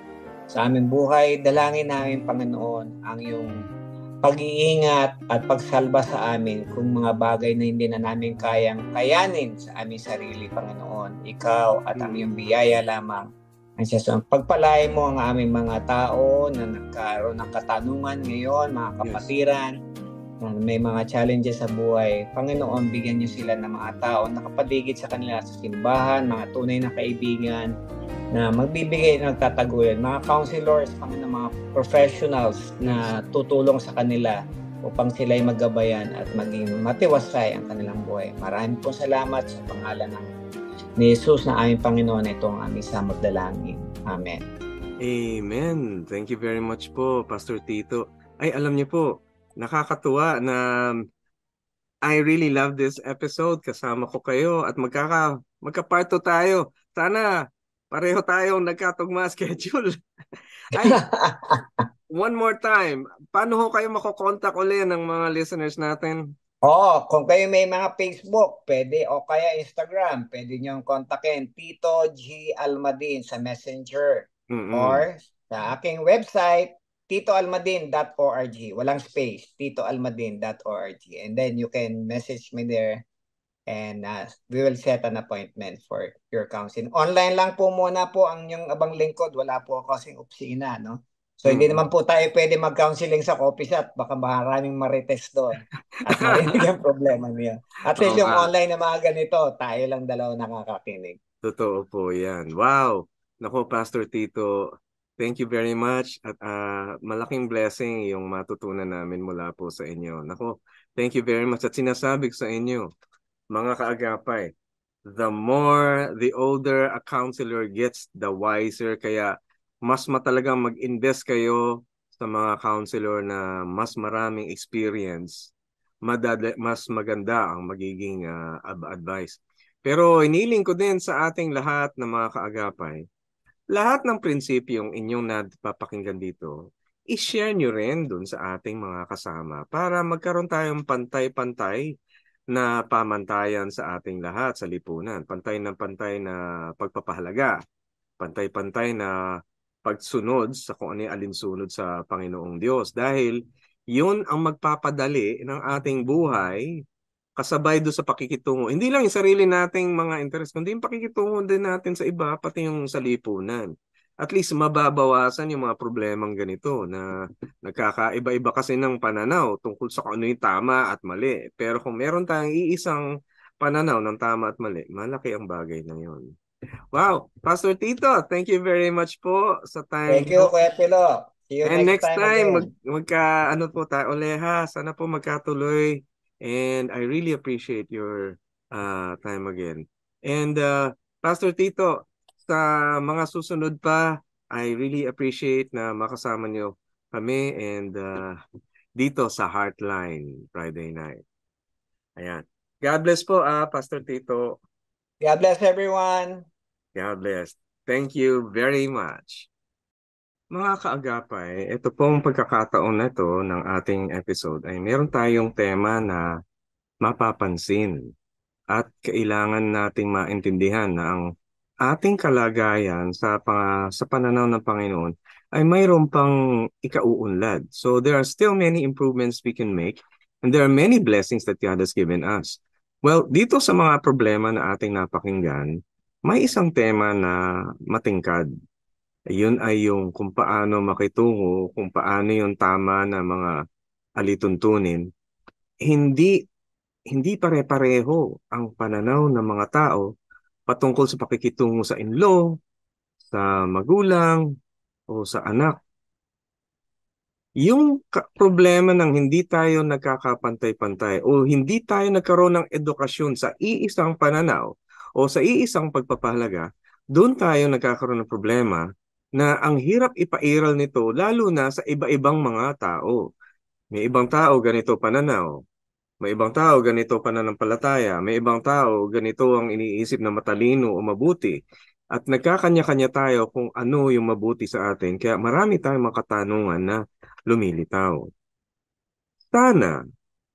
sa aming buhay, dalangin namin, Panginoon, ang iyong pag-iingat at pagsalba sa amin kung mga bagay na hindi na namin kayang kayanin sa aming sarili, Panginoon. Ikaw at ang iyong biyaya lamang. Pagpalain mo ang aming mga tao na nagkaroon ng katanungan ngayon, mga kapatiran, may mga challenges sa buhay. Panginoon, bigyan niyo sila ng mga tao na nakapaligid sa kanila sa simbahan, mga tunay na kaibigan, na magbibigay ng tataguyod. Mga counselors kami ng mga professionals na tutulong sa kanila upang sila'y magabayan at maging matiwasay ang kanilang buhay. Maraming po salamat sa pangalan ni Jesus na aming Panginoon. Itong aming samot dalangin. Amen. Amen. Thank you very much po, Pastor Tito. Ay, alam niyo po, nakakatuwa na I really love this episode. Kasama ko kayo at magka-part 2 tayo. Sana pareho tayong nagkatugma schedule. Ay, one more time, paano ho kayo makokontak ulit ng mga listeners natin? Kung kayo may mga Facebook, pwede, o kaya Instagram, pwede niyong kontakin Tito G. Almadin sa Messenger. Or sa aking website, titoalmadin.org. Walang space, titoalmadin.org. And then you can message me there and we will set an appointment for your counseling. Online lang po muna po ang yung abang lingkod. Wala po kasing opisina, no? So hindi naman po tayo pwede mag-counseling sa coffee shop. Baka maraming marites doon at marinig ang problema niya. At least yung online na mga ganito, tayo lang dalawa nakakakinig. Totoo po yan. Wow! Naku, Pastor Tito, thank you very much at malaking blessing yung matutunan namin mula po sa inyo. Naku, thank you very much. At sinasabi ko sa inyo, mga kaagapay, the older a counselor gets, the wiser. Kaya mas matalagang mag-invest kayo sa mga counselor na mas maraming experience. Mas maganda ang magiging advice. Pero iniling ko din sa ating lahat na mga kaagapay, lahat ng prinsipyong inyong napapakinggan dito, i-share nyo rin dun sa ating mga kasama para magkaroon tayong pantay-pantay na pamantayan sa ating lahat sa lipunan. Pantay na pagpapahalaga. Pantay-pantay na pagsunod sa kung ano yung alinsunod sa Panginoong Diyos. Dahil yun ang magpapadali ng ating buhay kasabay doon sa pakikitungo. Hindi lang yung sarili nating mga interest, kundi yung pakikitungo din natin sa iba, pati yung sa lipunan. At least mababawasan yung mga problemang ganito na nagkakaiba-iba kasi ng pananaw tungkol sa kung ano yung tama at mali. Pero kung meron tayong iisang pananaw ng tama at mali, malaki ang bagay na yun. Wow! Pastor Tito, thank you very much po sa time. Thank you, Kuya Pilo. See you And next time again. po tayo ulit ha. Sana po magkatuloy. And I really appreciate your time again. And Pastor Tito, sa mga susunod pa, I really appreciate na makasama nyo kami and dito sa Heartline Friday night. Ayan. God bless po, Pastor Tito. God bless everyone. God bless. Thank you very much. Mga kaagapay, ito pong pagkakataon na ito ng ating episode ay meron tayong tema na mapapansin at kailangan nating maintindihan na ang ating kalagayan sa pananaw ng Panginoon ay mayroon pang ikauunlad. So there are still many improvements we can make and there are many blessings that God has given us. Well, dito sa mga problema na ating napakinggan, may isang tema na matingkad. Yun ay yung kung paano makitungo, kung paano yung tama na mga alituntunin. Hindi pare-pareho ang pananaw ng mga tao patungkol sa pakikitungo sa in-law, sa magulang, o sa anak. Yung problema ng hindi tayo nagkakapantay-pantay o hindi tayo nagkaroon ng edukasyon sa iisang pananaw o sa iisang pagpapahalaga, doon tayo nagkakaroon ng problema na ang hirap ipairal nito lalo na sa iba-ibang mga tao. May ibang tao ganito pananaw. May ibang tao ganito pananampalataya. May ibang tao ganito ang iniisip na matalino o mabuti. At nagkakanya-kanya tayo kung ano yung mabuti sa atin. Kaya marami tayong mga katanungan na lumilitaw. Sana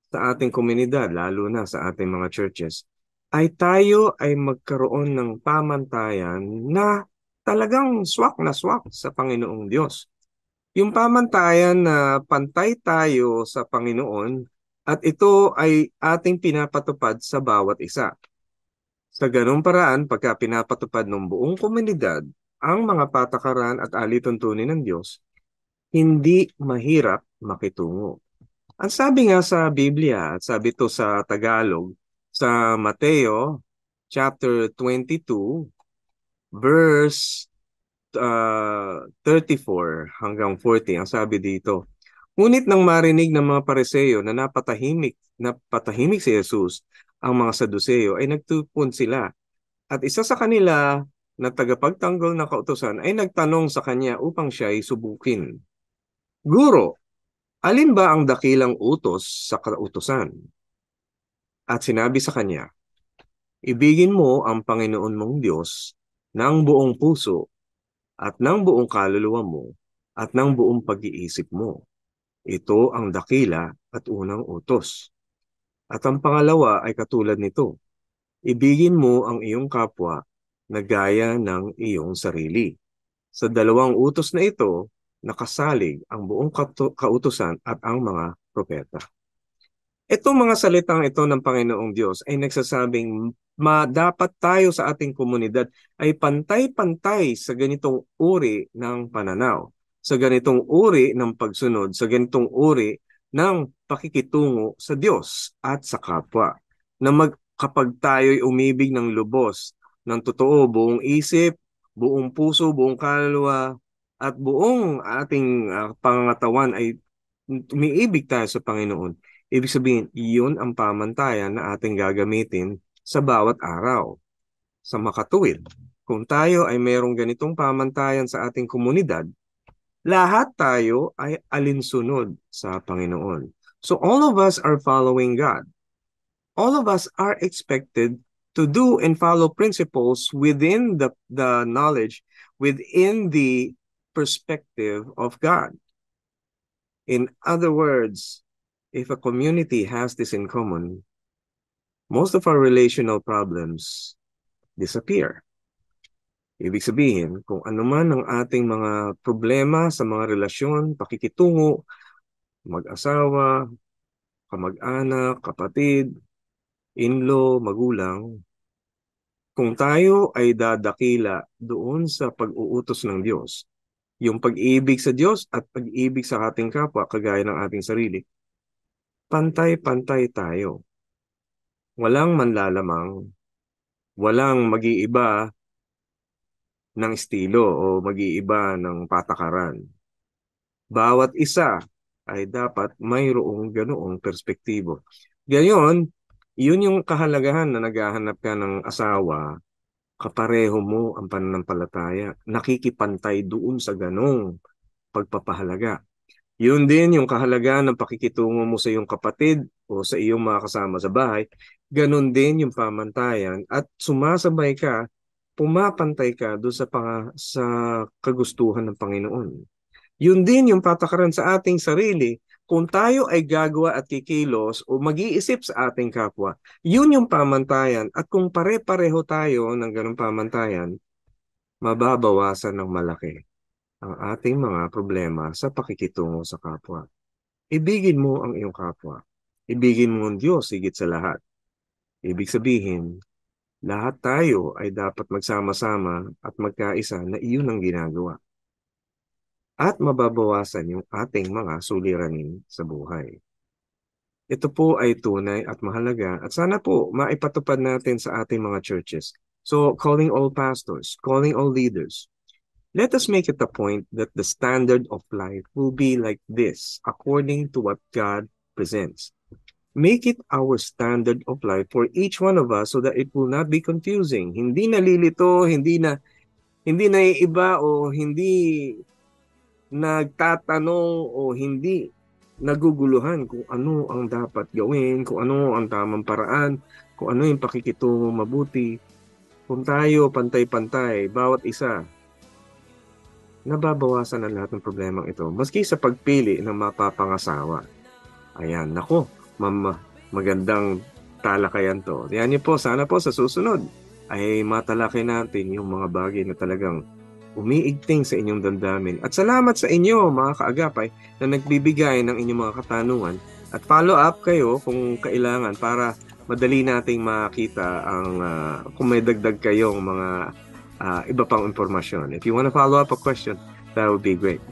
sa ating komunidad, lalo na sa ating mga churches, ay tayo ay magkaroon ng pamantayan na talagang swak na swak sa Panginoong Diyos. Yung pamantayan na pantay tayo sa Panginoon at ito ay ating pinapatupad sa bawat isa. Sa ganung paraan, pagka pinapatupad ng buong komunidad ang mga patakaran at alituntunin ng Diyos, hindi mahirap makitungo. Ang sabi nga sa Biblia, at sabi ito sa Tagalog, sa Mateo chapter 22, verse 34 hanggang 40, ang sabi dito, ngunit nang marinig ng mga Pariseo na napatahimik si Jesus, ang mga Saduceo ay nagtupon sila. At isa sa kanila na tagapagtanggol ng kautusan ay nagtanong sa kanya upang siya ay subukin. Guro, alin ba ang dakilang utos sa kautusan? At sinabi sa kanya, ibigin mo ang Panginoon mong Diyos ng buong puso at ng buong kaluluwa mo at ng buong pag-iisip mo. Ito ang dakila at unang utos. At ang pangalawa ay katulad nito. Ibigin mo ang iyong kapwa na gaya ng iyong sarili. Sa dalawang utos na ito, nakasalig ang buong kautusan at ang mga propeta. Itong mga salitang ito ng Panginoong Diyos ay nagsasabing dapat tayo sa ating komunidad ay pantay-pantay sa ganitong uri ng pananaw, sa ganitong uri ng pagsunod, sa ganitong uri ng pakikitungo sa Diyos at sa kapwa. Kapag tayo'y umibig ng lubos, ng totoo, buong isip, buong puso, buong kaluluwa, at buong ating pangangatawan ay umiibig tayo sa Panginoon, ibig sabihin, iyon ang pamantayan na ating gagamitin sa bawat araw, sa makatuwid. Kung tayo ay mayroong ganitong pamantayan sa ating komunidad, lahat tayo ay alinsunod sa Panginoon. So all of us are following God. All of us are expected to do and follow principles within the knowledge, within the perspective of God. In other words, if a community has this in common, most of our relational problems disappear. Ibig sabihin, kung ano man ang ating mga problema sa mga relasyon, pakikitungo, mag-asawa, kamag-anak, kapatid, in-law, magulang, kung tayo ay dadakila doon sa pag-uutos ng Diyos, yung pag-ibig sa Diyos at pag-ibig sa ating kapwa, kagaya ng ating sarili, pantay-pantay tayo. Walang manlalamang, walang mag-iiba ng estilo o mag-iiba ng patakaran. Bawat isa ay dapat mayroong ganoong perspektibo. Gayon, yun yung kahalagahan na naghahanap ka ng asawa, kapareho mo ang pananampalataya, nakikipantay doon sa ganong pagpapahalaga. Yun din yung kahalagahan ng pakikitungo mo sa iyong kapatid o sa iyong mga kasama sa bahay. Ganon din yung pamantayan at sumasabay ka, pumapantay ka doon sa kagustuhan ng Panginoon. Yun din yung patakaran sa ating sarili. Kung tayo ay gagawa at kikilos o mag-iisip sa ating kapwa, yun yung pamantayan. At kung pare-pareho tayo ng ganong pamantayan, mababawasan ng malaki ang ating mga problema sa pakikitungo sa kapwa. Ibigin mo ang iyong kapwa. Ibigin mo ang Diyos higit sa lahat. Ibig sabihin, lahat tayo ay dapat magsama-sama at magkaisa na iyon ang ginagawa. At mababawasan yung ating mga suliranin sa buhay. Ito po ay tunay at mahalaga at sana po maipatupad natin sa ating mga churches. So, calling all pastors, calling all leaders, let us make it a point that the standard of life will be like this, according to what God presents. Make it our standard of life for each one of us so that it will not be confusing. Hindi nalilito, hindi naiiba o hindi nagtatanong o hindi naguguluhan kung ano ang dapat gawin, kung ano ang tamang paraan, kung ano yung pakikitungo mabuti. Kung tayo pantay-pantay, bawat isa, nababawasan ang lahat ng problemang ito. Maski sa pagpili ng mapapangasawa. Ayan, nako, magandang talakayan to. Yan niyo po, sana po sa susunod ay matalakay natin yung mga bagay na talagang umiigting sa inyong damdamin. At salamat sa inyo mga kaagapay na nagbibigay ng inyong mga katanungan at follow up kayo kung kailangan para madali nating makita ang kung may dagdag kayong mga iba pang impormasyon. If you want to follow up a question, that would be great.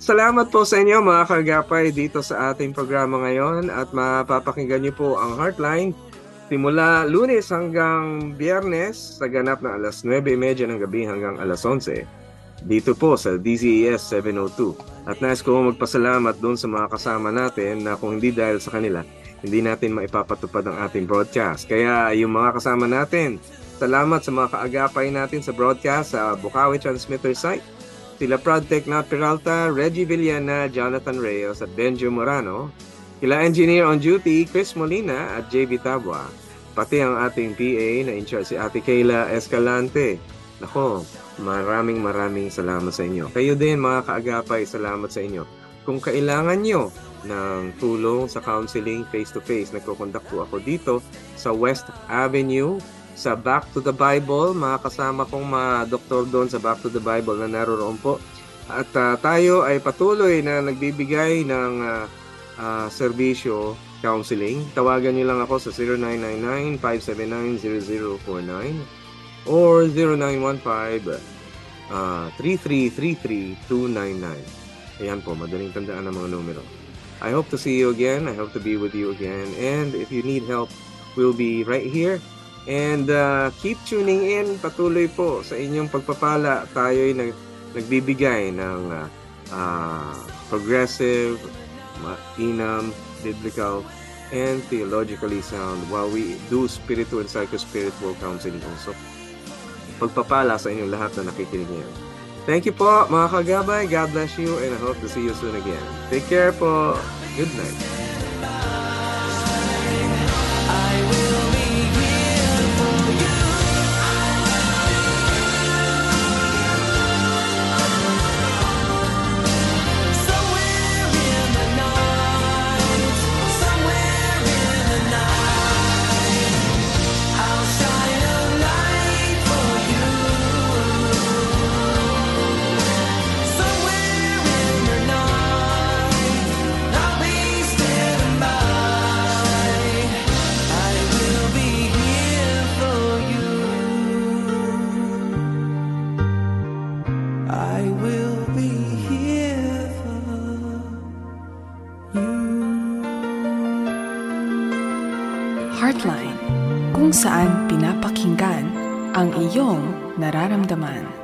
Salamat po sa inyo mga kaagapay dito sa ating programa ngayon at mapapakinggan niyo po ang Heartline Simula Lunes hanggang Biyernes sa ganap na alas 9:30 ng gabi hanggang alas 11 dito po sa DZES 702. At nais ko magpasalamat doon sa mga kasama natin na kung hindi dahil sa kanila, hindi natin maipapatupad ang ating broadcast. Kaya yung mga kasama natin, salamat sa mga kaagapay natin sa broadcast sa Bukawi Transmitter site. Sila Pradtech Nat Peralta, Reggie Villana, Jonathan Reyes at Benjo Morano. Sila Engineer on Duty, Chris Molina at JB Tabwa. Pati ang ating PA na in charge si Ate Kayla Escalante. Nako, maraming salamat sa inyo. Kayo din mga kaagapay, salamat sa inyo. Kung kailangan nyo ng tulong sa counseling face-to-face, nagkukondak po ako dito sa West Avenue, sa Back to the Bible. Mga kasama kong mga doktor doon sa Back to the Bible na naroon po. At tayo ay patuloy na nagbibigay ng serbisyo counseling. Tawagan niyo lang ako sa 0999-579-0049 or 0915-3333-299. Ayan po, madaling tandaan ang mga numero. I hope to see you again. I hope to be with you again. And if you need help, we'll be right here. And keep tuning in. Patuloy po sa inyong pagpapala. Tayo'y nagbibigay ng progressive, mainam, biblical, and theologically sound while we do spiritual and psycho-spiritual counseling also. Pagpapala sa inyong lahat na nakikinig ngayon. Thank you po mga kagabay. God bless you and I hope to see you soon again. Take care po. Good night. Heartline, kung saan pinapakinggan ang iyong nararamdaman.